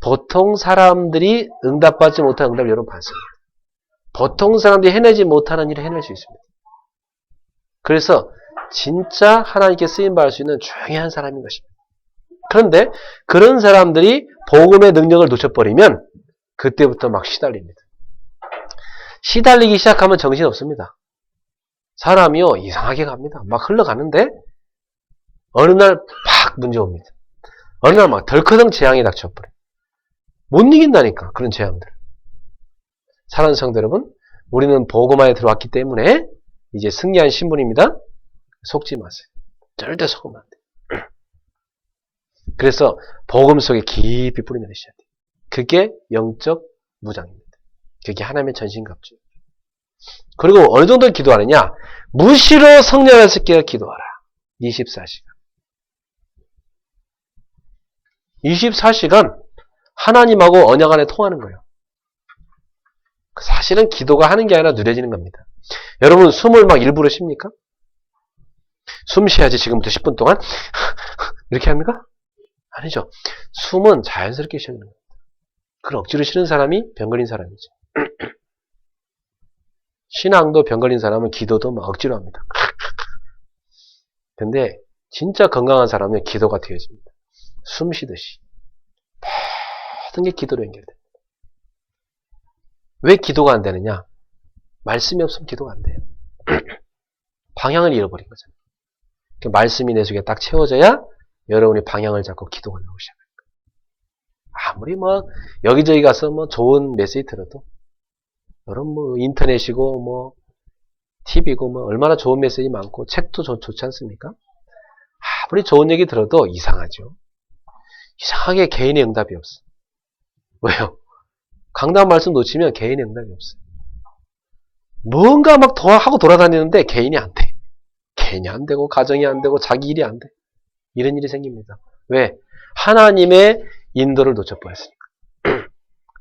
보통 사람들이 응답받지 못하는 응답을 여러분 받습니다. 보통 사람들이 해내지 못하는 일을 해낼 수 있습니다. 그래서 진짜 하나님께 쓰임받을 수 있는 중요한 사람인 것입니다. 그런데 그런 사람들이 복음의 능력을 놓쳐버리면 그때부터 막 시달립니다. 시달리기 시작하면 정신없습니다. 사람이요 이상하게 갑니다. 막 흘러가는데 어느 날 팍 문제 옵니다. 어느 날 막 덜커덩 재앙이 닥쳐버려요. 못 이긴다니까 그런 재앙들. 사랑하는 성도 여러분, 우리는 복음 안에 들어왔기 때문에 이제 승리한 신분입니다. 속지 마세요. 절대 속으면 안 돼요. 그래서 복음 속에 깊이 뿌리 내리셔야 돼요. 그게 영적 무장입니다. 그게 하나님의 전신갑주. 그리고 어느 정도 기도하느냐? 무시로 성령 안에서 깨어 기도하라. 24시간. 24시간 하나님하고 언약 안에 통하는 거예요. 사실은 기도가 하는 게 아니라 누려지는 겁니다. 여러분 숨을 막 일부러 쉽니까? 숨 쉬어야지 지금부터 10분 동안 이렇게 합니까? 아니죠. 숨은 자연스럽게 쉬어야 됩니다. 그걸 억지로 쉬는 사람이 병 걸린 사람이죠. 신앙도 병 걸린 사람은 기도도 막 억지로 합니다. 근데 진짜 건강한 사람은 기도가 되어집니다. 숨 쉬듯이. 모든 게 기도로 연결됩니다. 왜 기도가 안 되느냐? 말씀이 없으면 기도가 안 돼요. 방향을 잃어버린 거잖아요. 말씀이 내 속에 딱 채워져야 여러분이 방향을 잡고 기도가 나오기 시작합니다. 아무리 뭐 여기저기 가서 뭐 좋은 메시지 들어도 여러분 뭐 인터넷이고 뭐 TV고 뭐 얼마나 좋은 메시지 많고 책도 좋지 않습니까? 아무리 좋은 얘기 들어도 이상하죠. 이상하게 개인의 응답이 없어. 왜요? 강단 말씀 놓치면 개인의 응답이 없어요. 뭔가 막 더 하고 돌아다니는데 개인이 안 돼. 개인이 안 되고 가정이 안 되고 자기 일이 안 돼. 이런 일이 생깁니다. 왜? 하나님의 인도를 놓쳐버렸으니까.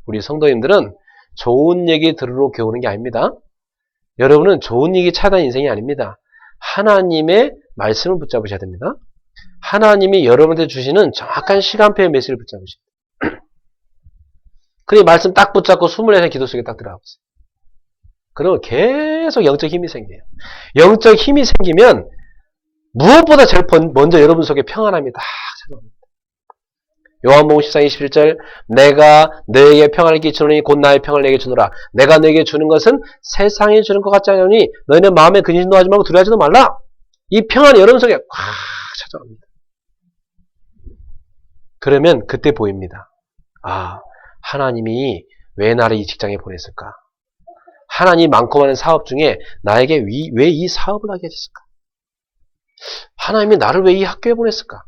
우리 성도님들은 좋은 얘기 들으러 겨우는 게 아닙니다. 여러분은 좋은 얘기 찾아낸 인생이 아닙니다. 하나님의 말씀을 붙잡으셔야 됩니다. 하나님이 여러분한테 주시는 정확한 시간표의 메시지를 붙잡으셔야 돼요. 그래 말씀 딱 붙잡고 24시간 기도 속에 딱 들어가보세요. 그러면 계속 영적 힘이 생겨요. 영적 힘이 생기면 무엇보다 제일 먼저 여러분 속에 평안함이 딱 찾아옵니다. 요한복음 14장 21절 내가 너에게 평안을 끼치노니 곧 나의 평안을 내게 주노라. 내가 너에게 주는 것은 세상이 주는 것 같지 않으니 너희는 마음에 근심도 하지 말고 두려워하지도 말라. 이 평안이 여러분 속에 꽉 찾아옵니다. 그러면 그때 보입니다. 아, 하나님이 왜 나를 이 직장에 보냈을까? 하나님 많고 많은 사업 중에 나에게 왜 이 사업을 하게 해줬을까? 하나님이 나를 왜 이 학교에 보냈을까?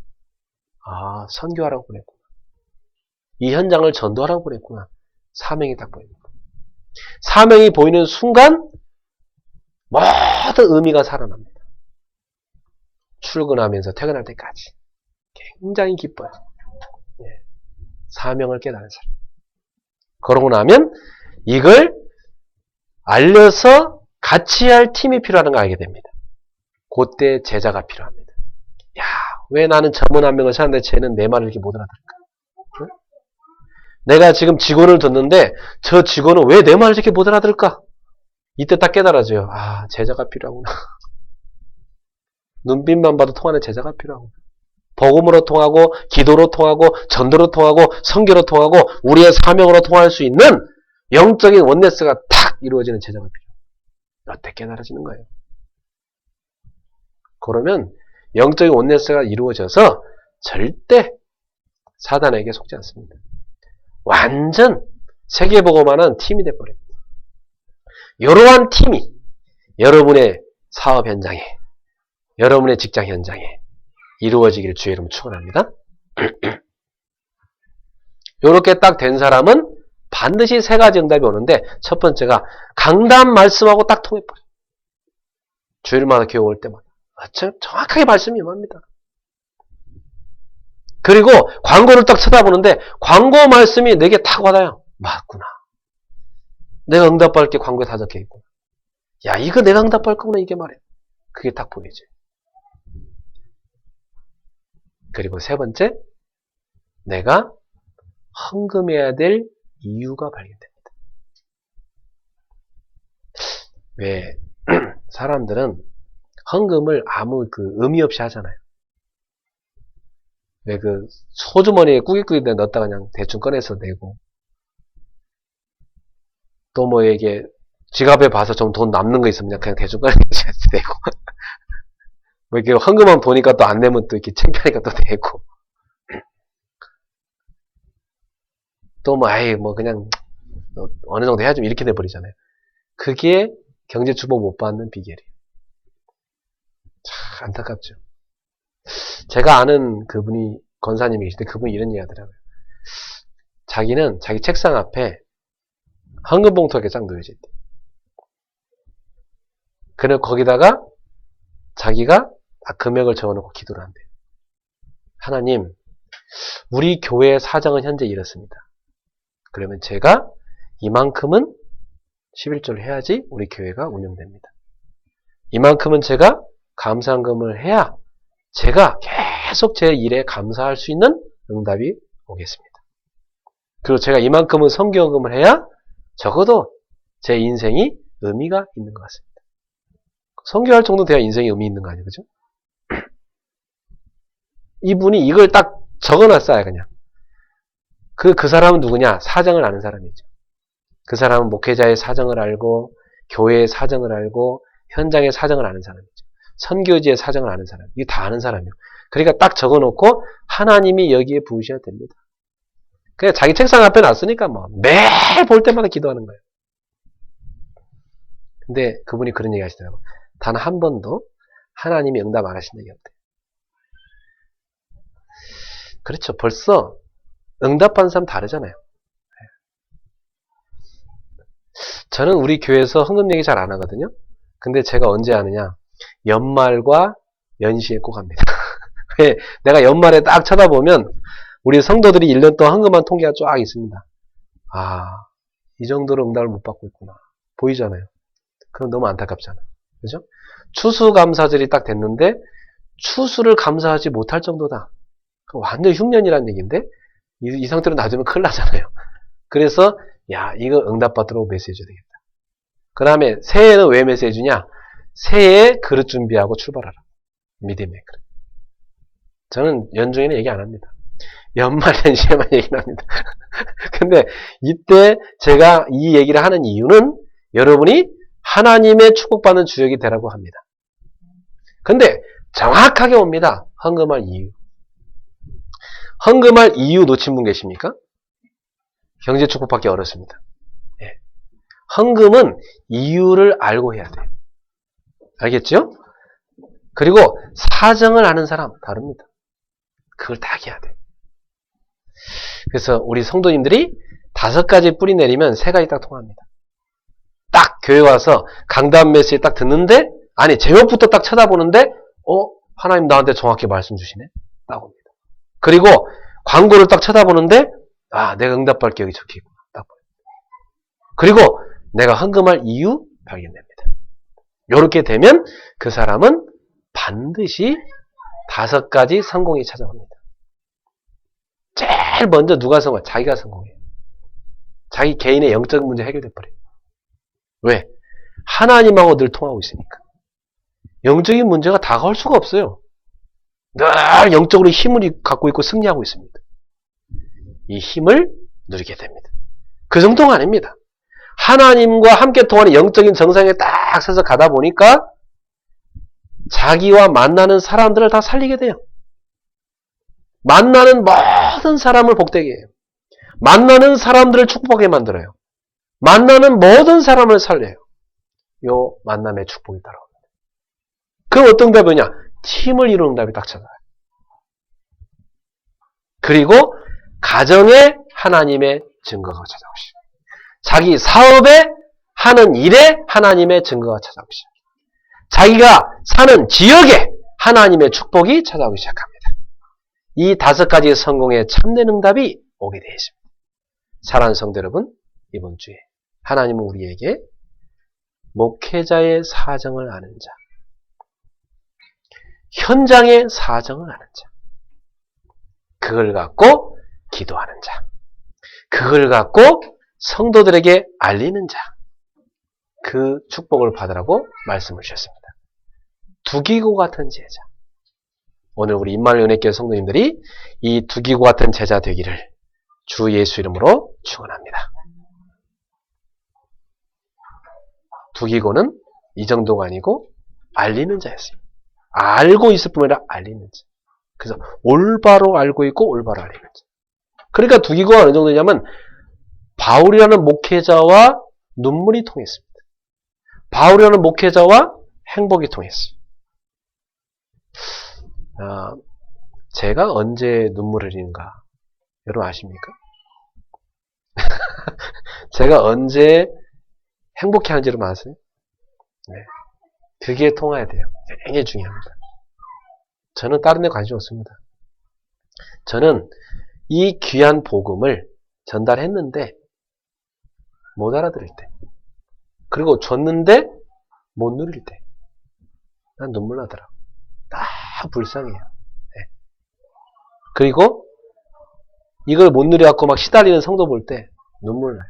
아, 선교하라고 보냈구나. 이 현장을 전도하라고 보냈구나. 사명이 딱 보입니다. 사명이 보이는 순간 모든 의미가 살아납니다. 출근하면서 퇴근할 때까지 굉장히 기뻐요. 네. 사명을 깨달은 사람. 그러고 나면 이걸 알려서 같이 할 팀이 필요하다는 걸 알게 됩니다. 그때 제자가 필요합니다. 야, 왜 나는 점원 한 명을 찾는데 쟤는 내 말을 이렇게 못 알아들을까? 응? 내가 지금 직원을 뒀는데 저 직원은 왜 내 말을 이렇게 못 알아들을까? 이때 딱 깨달아져요. 아, 제자가 필요하구나. 눈빛만 봐도 통하는 제자가 필요하구나. 복음으로 통하고 기도로 통하고 전도로 통하고 선교로 통하고 우리의 사명으로 통할 수 있는 영적인 원네스가 탁 이루어지는 제자가 필요해요. 이때 깨달아지는 거예요. 그러면 영적인 원네스가 이루어져서 절대 사단에게 속지 않습니다. 완전 세계보고만한 팀이 돼버립니다. 이러한 팀이 여러분의 사업 현장에, 여러분의 직장 현장에 이루어지기를 주의 이름으로 축원합니다. 이렇게 딱 된 사람은 반드시 세 가지 응답이 오는데 첫 번째가 강단 말씀하고 딱 통해버려요. 주일마다 교회 올 때마다 정확하게 말씀이 임합니다. 그리고 광고를 딱 쳐다보는데 광고 말씀이 내게 탁 와닿아요. 맞구나. 내가 응답받을 게 광고에 다 적혀있구나. 야, 이거 내가 응답받을 거구나 이게 말이야. 그게 딱 보이죠. 그리고 세 번째, 내가 헌금해야 될 이유가 발견됩니다. 왜 사람들은 헌금을 아무 의미 없이 하잖아요. 왜 소주머니에 꾸깃꾸깃 넣었다가 그냥 대충 꺼내서 내고, 또 뭐 이게 지갑에 봐서 좀 돈 남는 거 있으면 그냥 대충 꺼내서 내고, 뭐 이렇게 헌금하면 보니까 또 안 내면 또 이렇게 창피하니까 또 내고, 또 뭐 그냥 어느 정도 해야지 이렇게 내버리잖아요. 그게 경제 축복 못 받는 비결이에요. 참 안타깝죠. 제가 아는 그분이 권사님이 계신데 그분이 이런 얘기 하더라고요. 자기는 자기 책상 앞에 헌금 봉투가 쫙 놓여져 있대. 그래서 거기다가 자기가 금액을 적어놓고 기도를 한대요. 하나님, 우리 교회의 사정은 현재 이렇습니다. 그러면 제가 이만큼은 11조를 해야지 우리 교회가 운영됩니다. 이만큼은 제가 감사헌금을 해야 제가 계속 제 일에 감사할 수 있는 응답이 오겠습니다. 그리고 제가 이만큼은 선교헌금을 해야 적어도 제 인생이 의미가 있는 것 같습니다. 선교할 정도 돼야 인생에 의미 있는 거 아니에요? 그죠? 이분이 이걸 딱 적어놨어요, 그냥. 그 사람은 누구냐? 사정을 아는 사람이죠. 그 사람은 목회자의 사정을 알고, 교회의 사정을 알고, 현장의 사정을 아는 사람이죠. 선교지의 사정을 아는 사람. 이게 다 아는 사람이에요. 그러니까 딱 적어놓고, 하나님이 여기에 부으셔야 됩니다. 그냥 자기 책상 앞에 놨으니까 매일 볼 때마다 기도하는 거예요. 근데 그분이 그런 얘기 하시더라고요. 단 한 번도 하나님이 응답 안 하신 적이 없대요. 그렇죠. 벌써 응답한 사람 다르잖아요. 저는 우리 교회에서 헌금 얘기 잘 안 하거든요. 근데 제가 언제 하느냐? 연말과 연시에 꼭 합니다. 왜? 내가 연말에 딱 쳐다보면 우리 성도들이 1년 동안 헌금한 통계가 쫙 있습니다. 아, 이 정도로 응답을 못 받고 있구나. 보이잖아요. 그럼 너무 안타깝잖아. 그죠? 추수감사절이 딱 됐는데 추수를 감사하지 못할 정도다. 완전 흉년이라는 얘기인데 이 상태로 놔두면 큰일 나잖아요. 그래서 야, 이거 응답받도록 메시지 되겠다. 그 다음에 새해는 왜 메시지 주냐? 새해에 그릇 준비하고 출발하라. 믿음의 그릇. 저는 연중에는 얘기 안 합니다. 연말 연시에만 얘기를 합니다. 근데 이때 제가 이 얘기를 하는 이유는 여러분이 하나님의 축복받는 주역이 되라고 합니다. 근데 정확하게 옵니다. 헌금할 이유. 헌금할 이유 놓친 분 계십니까? 경제 축복받기 어렵습니다. 예. 헌금은 이유를 알고 해야 돼요. 알겠죠? 그리고 사정을 아는 사람 다릅니다. 그걸 딱 해야 돼요. 그래서 우리 성도님들이 5가지 뿌리 내리면 3가지 딱 통합니다. 딱 교회 와서 강단 메시지 딱 듣는데 아니 제목부터 딱 쳐다보는데 하나님 나한테 정확히 말씀 주시네. 딱 옵니다. 그리고 광고를 딱 쳐다보는데 내가 응답받을 게 여기 적혀있구나. 딱 보여요. 그리고 내가 헌금할 이유 발견됩니다. 이렇게 되면 그 사람은 반드시 5가지 성공이 찾아옵니다. 제일 먼저 누가 성공해? 자기가 성공해요. 자기 개인의 영적 문제 해결돼 버려요. 왜? 하나님하고 늘 통하고 있으니까. 영적인 문제가 다가올 수가 없어요. 늘 영적으로 힘을 갖고 있고 승리하고 있습니다. 이 힘을 누리게 됩니다. 그 정도가 아닙니다. 하나님과 함께 통하는 영적인 정상에 딱 서서 가다 보니까 자기와 만나는 사람들을 다 살리게 돼요. 만나는 모든 사람을 복되게 해요. 만나는 사람들을 축복하게 만들어요. 만나는 모든 사람을 살려요. 요 만남의 축복이 따라옵니다. 그럼 어떤 응답이냐? 팀을 이루는 응답이 딱 찾아와요. 그리고 가정에 하나님의 증거가 찾아오시고 자기 사업에 하는 일에 하나님의 증거가 찾아오시고 자기가 사는 지역에 하나님의 축복이 찾아오기 시작합니다. 이 5가지 성공의 참된 응답이 오게 되어 있습니다. 사랑하는 성도 여러분, 이번 주에 하나님은 우리에게 목회자의 사정을 아는 자, 현장의 사정을 아는 자, 그걸 갖고 기도하는 자, 그걸 갖고 성도들에게 알리는 자, 그 축복을 받으라고 말씀을 주셨습니다. 두기고 같은 제자. 오늘 우리 임마누엘 은혜교회 성도님들이 이 두기고 같은 제자 되기를 주 예수 이름으로 축원합니다. 두기고는 이 정도가 아니고 알리는 자였어요. 알고 있을 뿐만 아니라 알리는 자. 그래서 올바로 알고 있고 올바로 알리는 자. 그러니까 두기고가 어느 정도냐면 바울이라는 목회자와 눈물이 통했습니다. 바울이라는 목회자와 행복이 통했어요. 제가 언제 눈물을 흘리는가 여러분 아십니까? 제가 언제 행복해하는지 여러분 아세요? 네. 그게 통해야 돼요. 굉장히 중요합니다. 저는 다른 데 관심 없습니다. 저는 이 귀한 복음을 전달했는데 못 알아들을 때 그리고 줬는데 못 누릴 때 난 눈물 나더라고. 다 불쌍해요. 네. 그리고 이걸 못 누려갖고 막 시달리는 성도 볼 때 눈물 나요.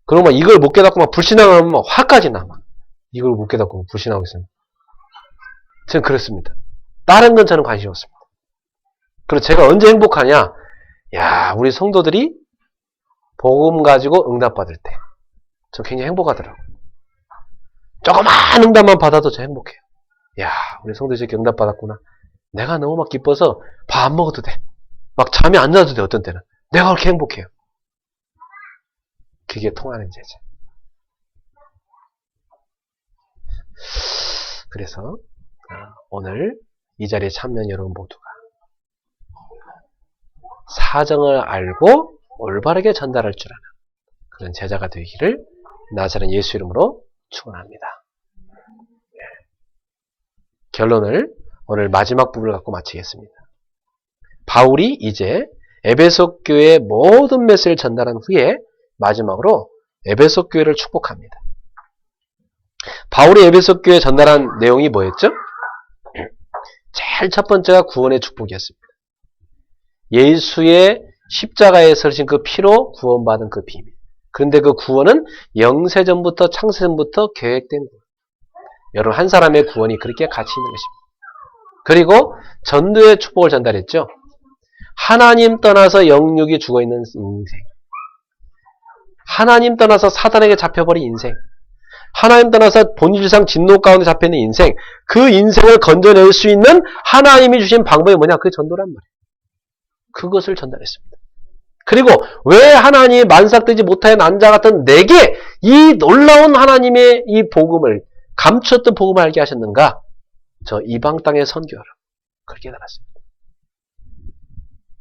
그리고 막 이걸 못 깨닫고 막 불신하면 막 화까지 나. 막. 이걸 못 깨닫고 불신하고 있으면. 저는 그렇습니다. 다른 건 저는 관심 없습니다. 그리고 제가 언제 행복하냐? 야, 우리 성도들이 복음 가지고 응답받을 때. 저 굉장히 행복하더라고요. 조그만 응답만 받아도 저 행복해요. 야, 우리 성도들이 이렇게 응답받았구나. 내가 너무 막 기뻐서 밥 안 먹어도 돼. 막 잠이 안 자도 돼, 어떤 때는. 내가 그렇게 행복해요. 그게 통하는 제자. 그래서 오늘 이 자리에 참여한 여러분 모두가 사정을 알고 올바르게 전달할 줄 아는 그런 제자가 되기를 나사렛 예수 이름으로 축원합니다. 결론을 오늘 마지막 부분을 갖고 마치겠습니다. 바울이 이제 에베소 교회의 모든 메시지를 전달한 후에 마지막으로 에베소 교회를 축복합니다. 바울이 에베소 교회에 전달한 내용이 뭐였죠? 제일 첫 번째가 구원의 축복이었습니다. 예수의 십자가에 서신 그 피로 구원받은 그 비밀. 그런데 그 구원은 영세전부터 창세전부터 계획된 거예요. 여러분, 한 사람의 구원이 그렇게 가치 있는 것입니다. 그리고 전도의 축복을 전달했죠. 하나님 떠나서 영육이 죽어있는 인생. 하나님 떠나서 사단에게 잡혀버린 인생. 하나님 떠나서 본질상 진노 가운데 잡혀있는 인생. 그 인생을 건져낼 수 있는 하나님이 주신 방법이 뭐냐? 그게 전도란 말이에요. 그것을 전달했습니다. 그리고 왜 하나님이 만삭되지 못하여 난자 같은 내게 이 놀라운 하나님의 이 복음을, 감추었던 복음을 알게 하셨는가? 저 이방 땅에 선교하라. 그렇게 달았습니다.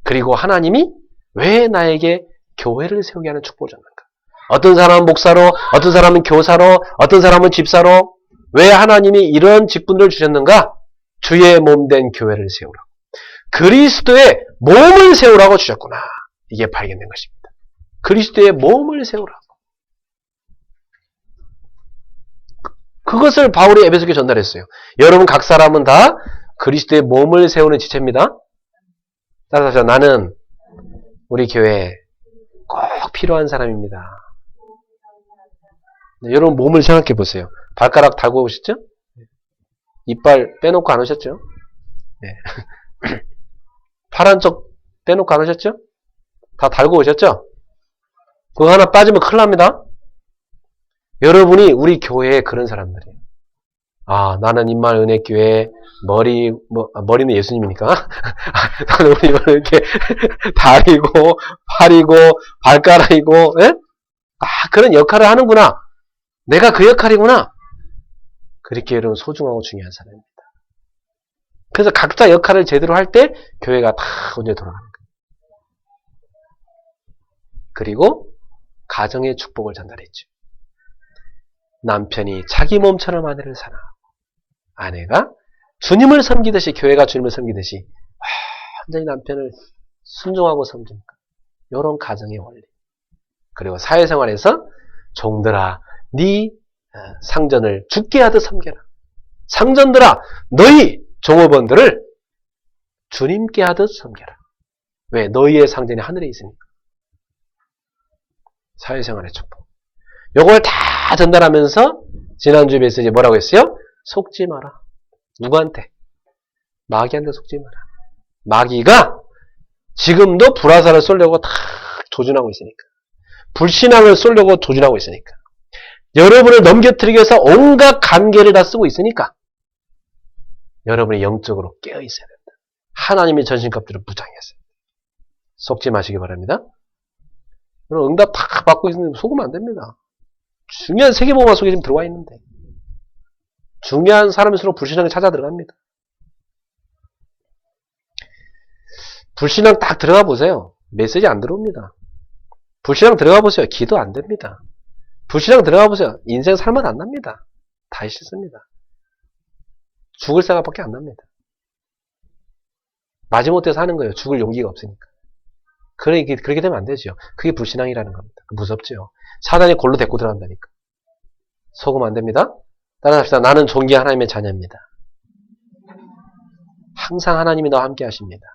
그리고 하나님이 왜 나에게 교회를 세우게 하는 축복을 줬는가? 어떤 사람은 목사로, 어떤 사람은 교사로, 어떤 사람은 집사로. 왜 하나님이 이런 직분을 주셨는가? 주의 몸된 교회를 세우라고. 그리스도의 몸을 세우라고 주셨구나. 이게 발견된 것입니다. 그리스도의 몸을 세우라고. 그것을 바울이 에베소교에 전달했어요. 여러분 각 사람은 다 그리스도의 몸을 세우는 지체입니다. 따라서 나는 우리 교회에 꼭 필요한 사람입니다. 네, 여러분 몸을 생각해 보세요. 발가락 달고 오셨죠? 이빨 빼놓고 안 오셨죠? 네. 파란 쪽 빼놓고 안 오셨죠? 다 달고 오셨죠? 그거 하나 빠지면 큰일 납니다. 여러분이 우리 교회에 그런 사람들이에요. 아, 나는 임마을 은혜교회 머리는 예수님이니까. 나는 우리 이렇게 다리고, 팔이고, 발가락이고, 예? 그런 역할을 하는구나. 내가 그 역할이구나. 그렇게 여러분 소중하고 중요한 사람입니다. 그래서 각자 역할을 제대로 할 때 교회가 다 언제 돌아가는 거예요. 그리고 가정의 축복을 전달했죠. 남편이 자기 몸처럼 아내를 사랑하고 아내가 주님을 섬기듯이 교회가 주님을 섬기듯이 완전히 남편을 순종하고 섬기니까 이런 가정의 원리. 그리고 사회생활에서 종들아 네 상전을 죽게 하듯 섬겨라. 상전들아 너희 종업원들을 주님께 하듯 섬겨라. 왜? 너희의 상전이 하늘에 있으니까. 사회생활의 축복. 요걸 다 전달하면서 지난주 메시지에 뭐라고 했어요? 속지 마라. 누구한테? 마귀한테 속지 마라. 마귀가 지금도 불화살을 쏘려고 다 조준하고 있으니까. 불신앙을 쏘려고 조준하고 있으니까. 여러분을 넘겨뜨리기 위해서 온갖 관계를 다 쓰고 있으니까. 여러분이 영적으로 깨어 있어야 된다. 하나님의 전신갑주를 무장했어요. 속지 마시기 바랍니다. 여러분 응답 다 받고 있는데 속으면 안 됩니다. 중요한 세계복음화 속에 지금 들어와 있는데 중요한 사람일수록 불신앙에 찾아 들어갑니다. 불신앙 딱 들어가 보세요. 메시지 안 들어옵니다. 불신앙 들어가 보세요. 기도 안 됩니다. 불신앙 들어가 보세요. 인생 살맛 안 납니다. 다 싫습니다. 죽을 생각밖에 안 납니다. 마지못해서 하는 거예요. 죽을 용기가 없으니까. 그렇게 되면 안 되죠. 그게 불신앙이라는 겁니다. 무섭죠. 사단이 골로 데리고 들어간다니까. 속으면 안 됩니다. 따라합시다. 나는 존귀한 하나님의 자녀입니다. 항상 하나님이 너와 함께 하십니다.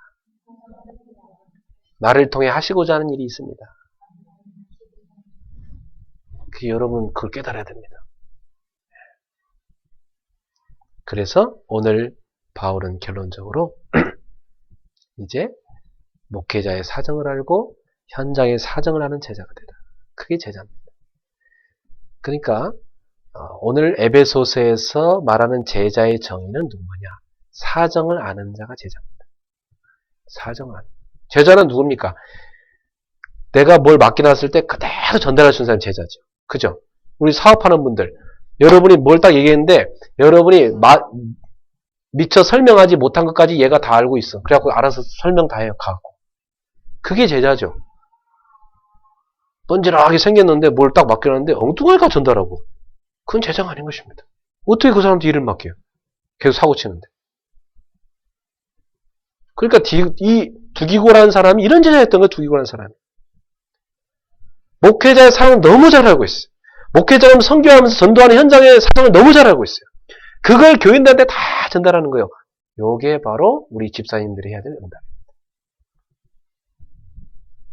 나를 통해 하시고자 하는 일이 있습니다. 여러분 그걸 깨달아야 됩니다. 그래서 오늘 바울은 결론적으로 이제 목회자의 사정을 알고 현장의 사정을 하는 제자가 되라. 그게 제자입니다. 그러니까 오늘 에베소서에서 말하는 제자의 정의는 누구냐? 사정을 아는 자가 제자입니다. 사정을 아는. 제자는 누굽니까? 내가 뭘 맡겨놨을 때 그대로 전달할 수 있는 사람이 제자죠. 그죠? 우리 사업하는 분들, 여러분이 뭘 딱 얘기했는데 여러분이 미처 설명하지 못한 것까지 얘가 다 알고 있어. 그래갖고 알아서 설명 다 해요. 가고. 그게 제자죠. 던지락하게 생겼는데 뭘 딱 맡겨놨는데 엉뚱하게 전달하고. 그건 제자가 아닌 것입니다. 어떻게 그 사람한테 일을 맡겨요? 계속 사고 치는데. 그러니까 이 두기고라는 사람이 이런 제자였던 거예요. 두기고라는 사람이. 목회자의 사랑을 너무 잘 알고 있어요. 목회자는 선교하면서 전도하는 현장의 사정을 너무 잘 알고 있어요. 그걸 교인들한테 다 전달하는 거예요. 요게 바로 우리 집사님들이 해야 될 응답입니다.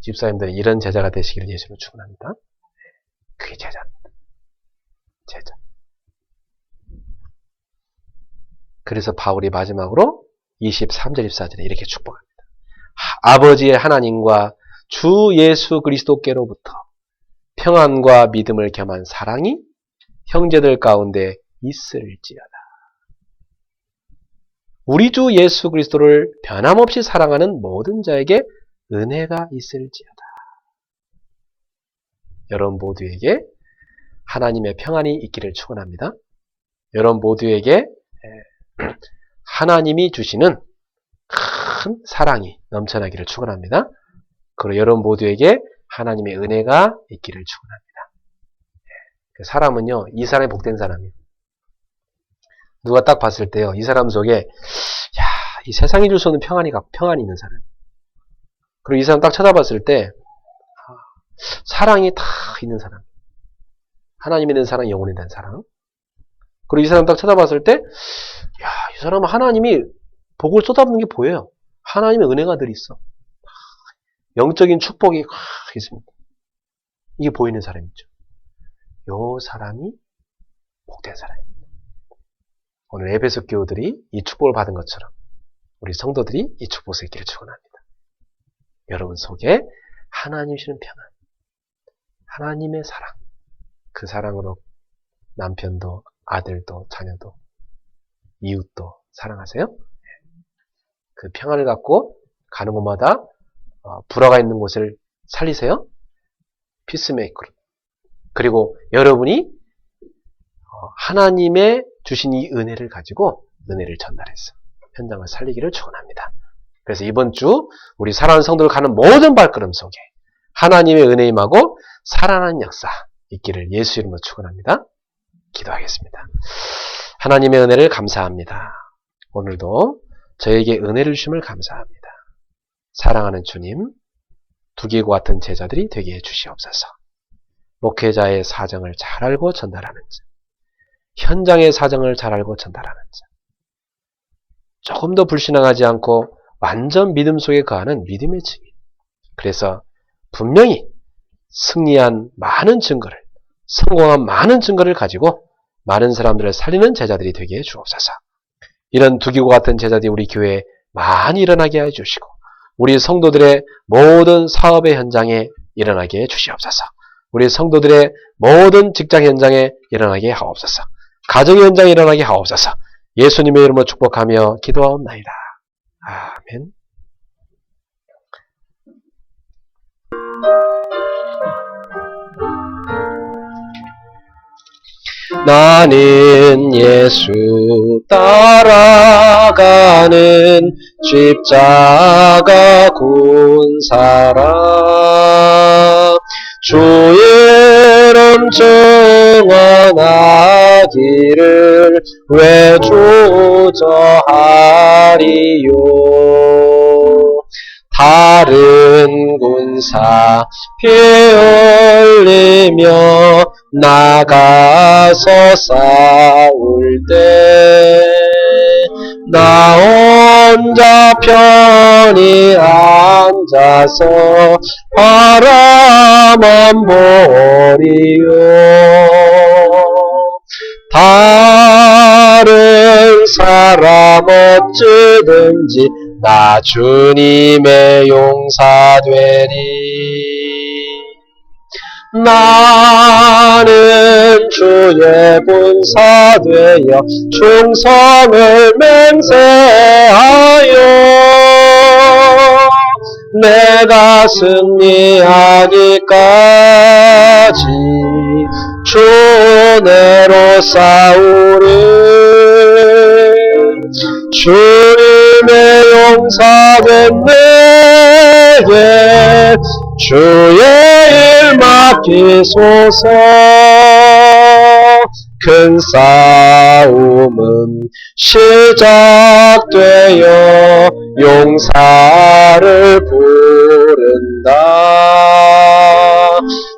집사님들이 이런 제자가 되시기를 예수로 축원합니다. 그게 제자입니다. 제자. 그래서 바울이 마지막으로 23절 24절에 이렇게 축복합니다. 아버지의 하나님과 주 예수 그리스도께로부터 평안과 믿음을 겸한 사랑이 형제들 가운데 있을지어다. 우리 주 예수 그리스도를 변함없이 사랑하는 모든 자에게 은혜가 있을지어다. 여러분 모두에게 하나님의 평안이 있기를 축원합니다. 여러분 모두에게 하나님이 주시는 큰 사랑이 넘쳐나기를 축원합니다. 그리고 여러분 모두에게 하나님의 은혜가 있기를 축원합니다. 사람은요, 이 사람이 복된 사람이에요. 누가 딱 봤을 때요, 이 사람 속에 이 세상이 줄 수 없는 평안이 있는 사람. 그리고 이 사람 딱 쳐다봤을 때 사랑이 다 있는 사람. 하나님에 대한 사랑, 영혼에 대한 사랑. 그리고 이 사람 딱 쳐다봤을 때, 이 사람은 하나님이 복을 쏟아붓는 게 보여요. 하나님의 은혜가 늘 있어. 영적인 축복이 있습니다. 이게 보이는 사람이죠. 요 사람이 복된 사람입니다. 오늘 에베소 교우들이 이 축복을 받은 것처럼 우리 성도들이 이 축복을 있기를 축원합니다. 여러분 속에 하나님 주시는 평안, 하나님의 사랑, 그 사랑으로 남편도 아들도 자녀도 이웃도 사랑하세요. 그 평안을 갖고 가는 곳마다 불화가 있는 곳을 살리세요. 피스메이커로. 그리고 여러분이 하나님의 주신 이 은혜를 가지고 은혜를 전달해서 현장을 살리기를 축원합니다. 그래서 이번 주 우리 사랑하는 성도를 가는 모든 발걸음 속에 하나님의 은혜 임하고 살아나는 역사 있기를 예수 이름으로 축원합니다. 기도하겠습니다. 하나님의 은혜를 감사합니다. 오늘도 저에게 은혜를 주심을 감사합니다. 사랑하는 주님, 두기고 같은 제자들이 되게 해주시옵소서. 목회자의 사정을 잘 알고 전달하는 자, 현장의 사정을 잘 알고 전달하는 자, 조금 더 불신앙하지 않고 완전 믿음 속에 거하는 믿음의 증인. 그래서 분명히 승리한 많은 증거를, 성공한 많은 증거를 가지고 많은 사람들을 살리는 제자들이 되게 해 주옵소서. 이런 두기고 같은 제자들이 우리 교회에 많이 일어나게 해 주시고 우리 성도들의 모든 사업의 현장에 일어나게 해 주시옵소서. 우리 성도들의 모든 직장 현장에 일어나게 하옵소서. 가정의 현장에 일어나게 하옵소서. 예수님의 이름으로 축복하며 기도하옵나이다. 아멘. 나는 예수 따라가는 십자가 군 사람 주의 이름 증언하기를 왜 주저하리요. 다른 군사 피 흘리며 나가서 싸울 때 나 혼자 편히 앉아서 바라만 보리요. 다른 사람 어찌든지 나 주님의 용사 되리. 나는 주의 본사 되어 충성을 맹세하여 내가 승리하기까지 주 은혜로 싸우리. 주님의 용사된 내게 주의 일 맡기소서. 맡기소서. 큰 싸움은 시작되어 용사를 부른다.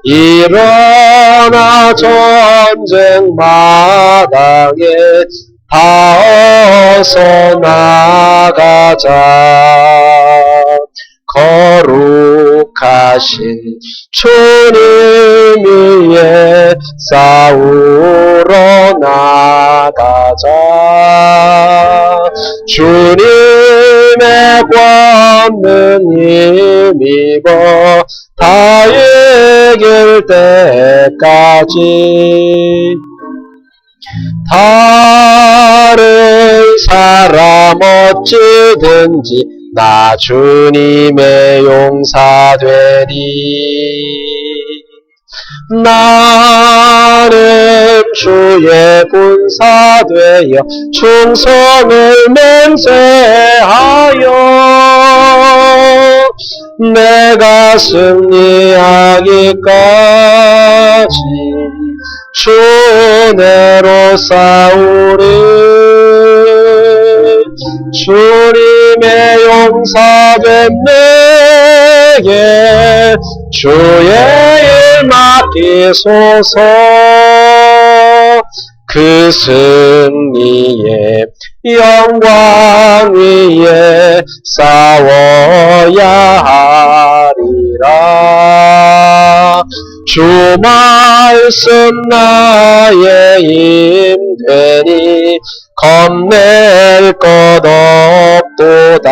일어나 전쟁 마당에 다 어서 나가자. 거룩하신 주님 위에 싸우러 나가자. 주님의 권능 힘입어 다 이길 때까지. 다른 사람 어찌든지 나 주님의 용사 되리. 나는 주의 군사 되어 충성을 맹세하여 내가 승리하기까지 주내로 싸우리. 주님의 용사된 내게 주의 일 맡기소서. 그 승리의 영광 위에 싸워야 하리라. 주 말씀 나의 힘되니 겁낼 것 없도다.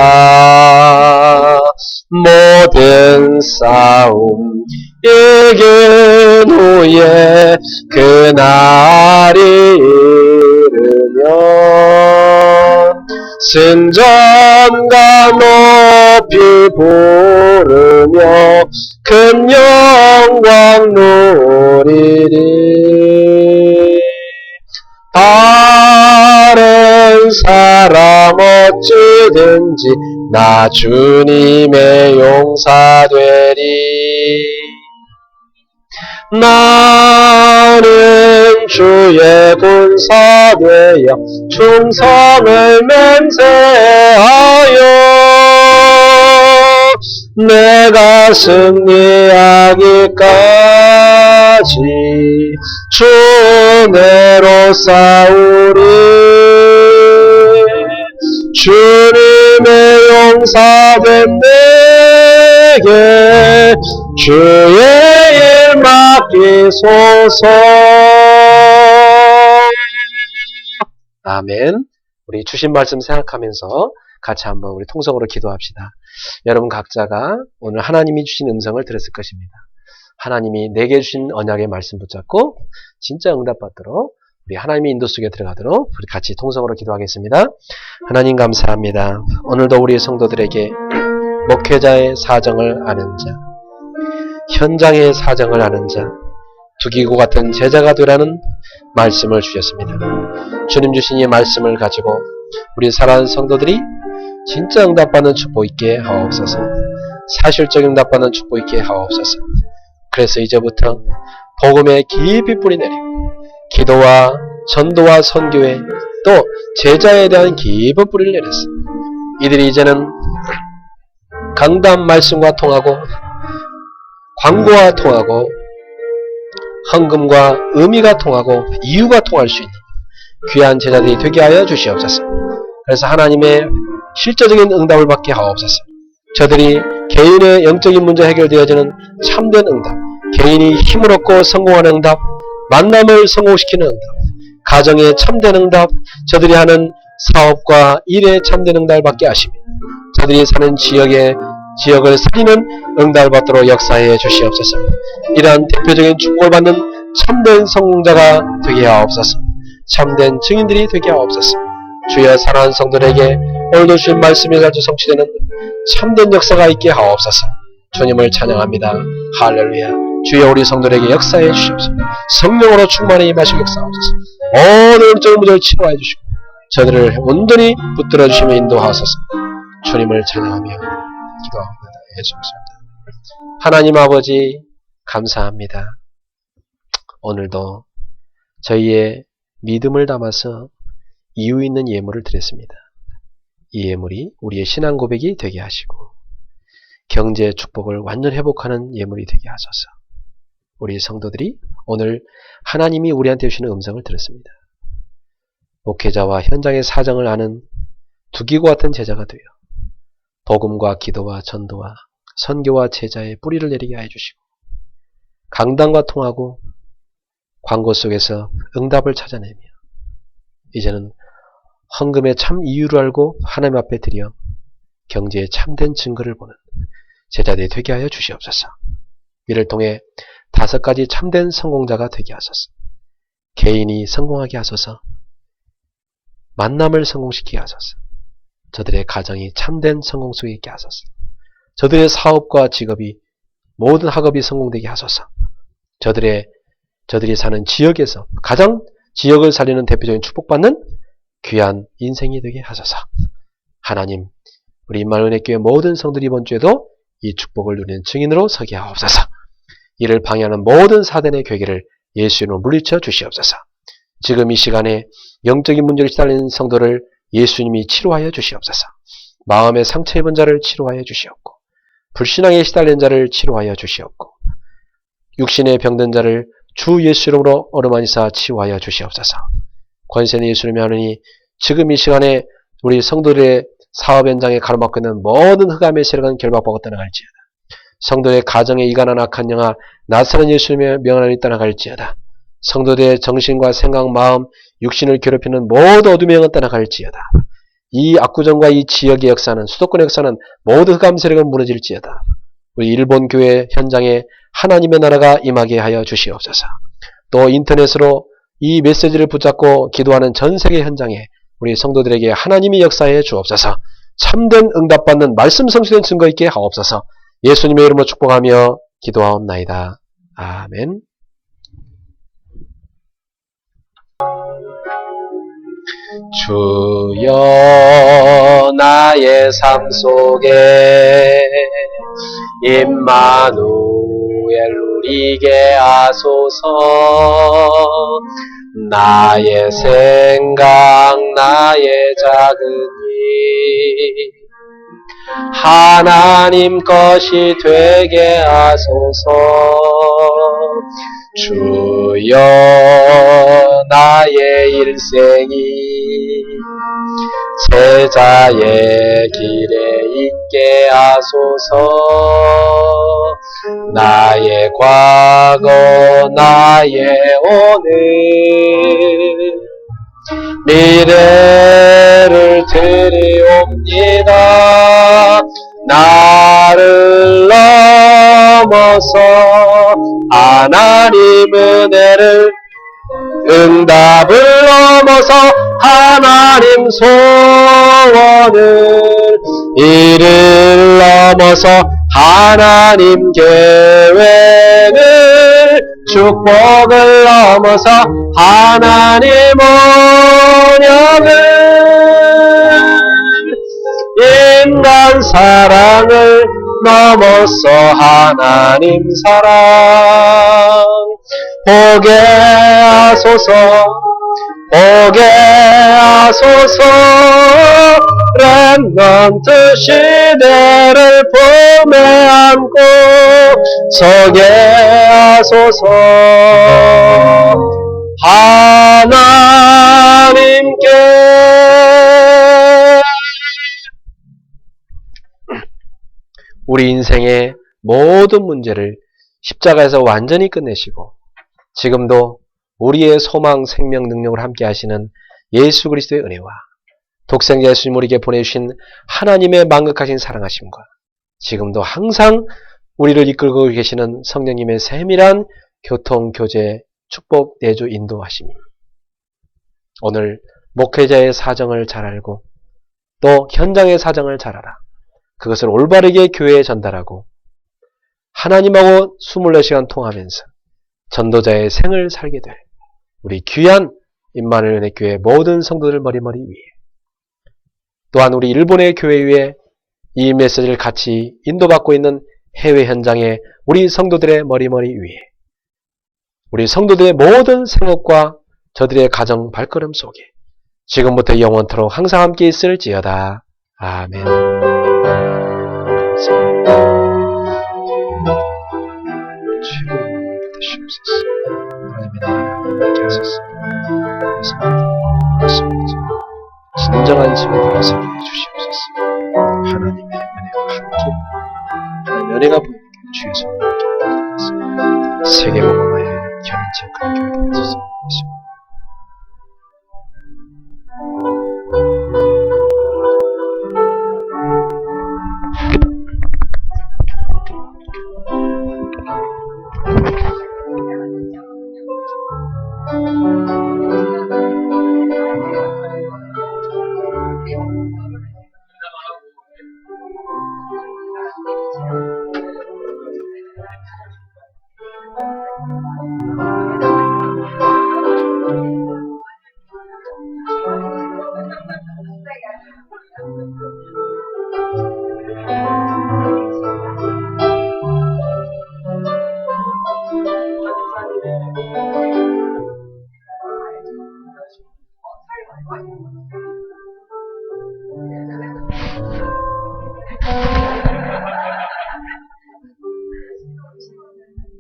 모든 싸움 이긴 후에 그날이 이르면 승전가 높이 부르며 큰 영광 누리리. 다른 사람 어찌든지 나 주님의 용사 되리. 나는 주의 군사 되어 충성을 맹세하여 내가 승리하기까지 주내로 싸우리. 주님의 용사된 내게 주의 일 맡기소서. 아멘. 우리 주신 말씀 생각하면서 같이 한번 우리 통성으로 기도합시다. 여러분 각자가 오늘 하나님이 주신 음성을 들었을 것입니다. 하나님이 내게 주신 언약의 말씀 붙잡고 진짜 응답받도록 우리 하나님의 인도 속에 들어가도록 우리 같이 통성으로 기도하겠습니다. 하나님 감사합니다. 오늘도 우리 성도들에게 목회자의 사정을 아는 자, 현장의 사정을 아는 자, 두기고 같은 제자가 되라는 말씀을 주셨습니다. 주님 주신 이 말씀을 가지고 우리 사랑하는 성도들이 진짜 응답받는 축복 있게 하옵소서. 사실적인 응답받는 축복 있게 하옵소서. 그래서 이제부터 복음에 깊이 뿌리 내리고 기도와 전도와 선교에 또 제자에 대한 깊은 뿌리를 내렸어. 이들이 이제는 강단 말씀과 통하고 광고와 통하고 헌금과 의미가 통하고 이유가 통할 수 있는 귀한 제자들이 되게 하여 주시옵소서. 그래서 하나님의 실제적인 응답을 받게 하옵소서. 저들이 개인의 영적인 문제 해결되어지는 참된 응답, 개인이 힘을 얻고 성공하는 응답, 만남을 성공시키는 응답, 가정의 참된 응답, 저들이 하는 사업과 일의 참된 응답을 받게 하시며 저들이 사는 지역을 살리는 응답을 받도록 역사해 주시옵소서. 이러한 대표적인 축복을 받는 참된 성공자가 되게 하옵소서. 참된 증인들이 되게 하옵소서. 주여 사랑하는 성도들에게 오늘도 주신 말씀이 가지고 성취되는 참된 역사가 있게 하옵소서. 주님을 찬양합니다. 할렐루야. 주여 우리 성도들에게 역사해 주시옵소서. 성령으로 충만히 임하시고 역사하옵소서. 모든 영적인 문제를 치료해 주시고 저들을 온전히 붙들어 주시며 인도하소서. 주님을 찬양하며 기도합니다. 예수님. 하나님 아버지 감사합니다. 오늘도 저희의 믿음을 담아서 이유 있는 예물을 드렸습니다. 이 예물이 우리의 신앙 고백이 되게 하시고 경제의 축복을 완전 회복하는 예물이 되게 하소서. 우리 성도들이 오늘 하나님이 우리한테 주시는 음성을 들었습니다. 목회자와 현장의 사정을 아는 두기고 같은 제자가 되어 복음과 기도와 전도와 선교와 제자의 뿌리를 내리게 해주시고 강단과 통하고 광고 속에서 응답을 찾아내며 이제는 헌금의 참 이유를 알고 하나님 앞에 드려 경제의 참된 증거를 보는 제자들이 되게 하여 주시옵소서. 이를 통해 5가지 참된 성공자가 되게 하소서. 개인이 성공하게 하소서. 만남을 성공시키게 하소서. 저들의 가정이 참된 성공 속에 있게 하소서. 저들의 사업과 직업이 모든 학업이 성공되게 하소서. 저들이 사는 지역에서 가장 지역을 살리는 대표적인 축복받는 귀한 인생이 되게 하소서. 하나님, 우리 임마누엘교회 모든 성들이 이번 주에도 이 축복을 누리는 증인으로 서게 하옵소서. 이를 방해하는 모든 사단의 괴계를 예수 이름으로 물리쳐 주시옵소서. 지금 이 시간에 영적인 문제로 시달리는 성도를 예수님이 치료하여 주시옵소서. 마음의 상처 입은 자를 치료하여 주시옵고 불신앙에 시달린 자를 치료하여 주시옵고 육신에 병든 자를 주 예수 이름으로 어루만이사 치유하여 주시옵소서. 권세는 예수 이름이 하느니 지금 이 시간에 우리 성도들의 사업 현장에 가로막고 있는 모든 흑암의 세력은 결박받고 떠나갈지어다. 성도의 가정에 이간한 악한 영아 나사렛 예수님의 명하니 떠나갈지어다. 성도들의 정신과 생각, 마음, 육신을 괴롭히는 모든 어둠의 영은 떠나갈지어다. 이 압구정과 이 지역의 역사는 수도권의 역사는 모든 흑암 세력은 무너질지어다. 우리 일본 교회 현장에 하나님의 나라가 임하게 하여 주시옵소서. 또 인터넷으로 이 메시지를 붙잡고 기도하는 전 세계 현장에 우리 성도들에게 하나님이 역사해 주옵소서. 참된 응답받는 말씀 성취된 증거 있게 하옵소서. 예수님의 이름으로 축복하며 기도하옵나이다. 아멘. 주여 나의 삶 속에 임마누엘 누리게 하소서. 나의 생각 나의 작은 일 하나님 것이 되게 하소서. 주여 나의 일생이 제자의 길에 있게 하소서. 나의 과거 나의 오늘 미래를 드리옵니다. 나를 넘어서 하나님 은혜를 응답을 넘어서 하나님 소원을 이를 넘어서 하나님 계획을 축복을 넘어서 하나님 언약을 인간 사랑을 넘어서 하나님 사랑 보게 하소서. 보게 하소서. 렘넌트 시대를 품에 안고 서게 하소서. 하나님께 우리 인생의 모든 문제를 십자가에서 완전히 끝내시고 지금도 우리의 소망, 생명, 능력을 함께 하시는 예수 그리스도의 은혜와 독생자 예수님 우리에게 보내주신 하나님의 만극하신 사랑하심과 지금도 항상 우리를 이끌고 계시는 성령님의 세밀한 교통, 교제, 축복, 내주, 인도하심이 오늘 목회자의 사정을 잘 알고 또 현장의 사정을 잘 알아 그것을 올바르게 교회에 전달하고 하나님하고 24시간 통하면서 전도자의 생을 살게 될 우리 귀한 임마누엘 교회 모든 성도들 머리머리 위에 또한 우리 일본의 교회 위에 이 메시지를 같이 인도받고 있는 해외 현장의 우리 성도들의 머리머리 위에 우리 성도들의 모든 생업과 저들의 가정 발걸음 속에 지금부터 영원토록 항상 함께 있을지어다. 아멘. 주님 되시옵소서. 하나님의 나라가 임하게 하소서. 진정한 증거를 세게 해주시옵소서. 하나님의 은혜와 함께 하나님의 은혜가 보이게 주의 손을 함께 세계복음화에 견인체 그렇게 되어주소서.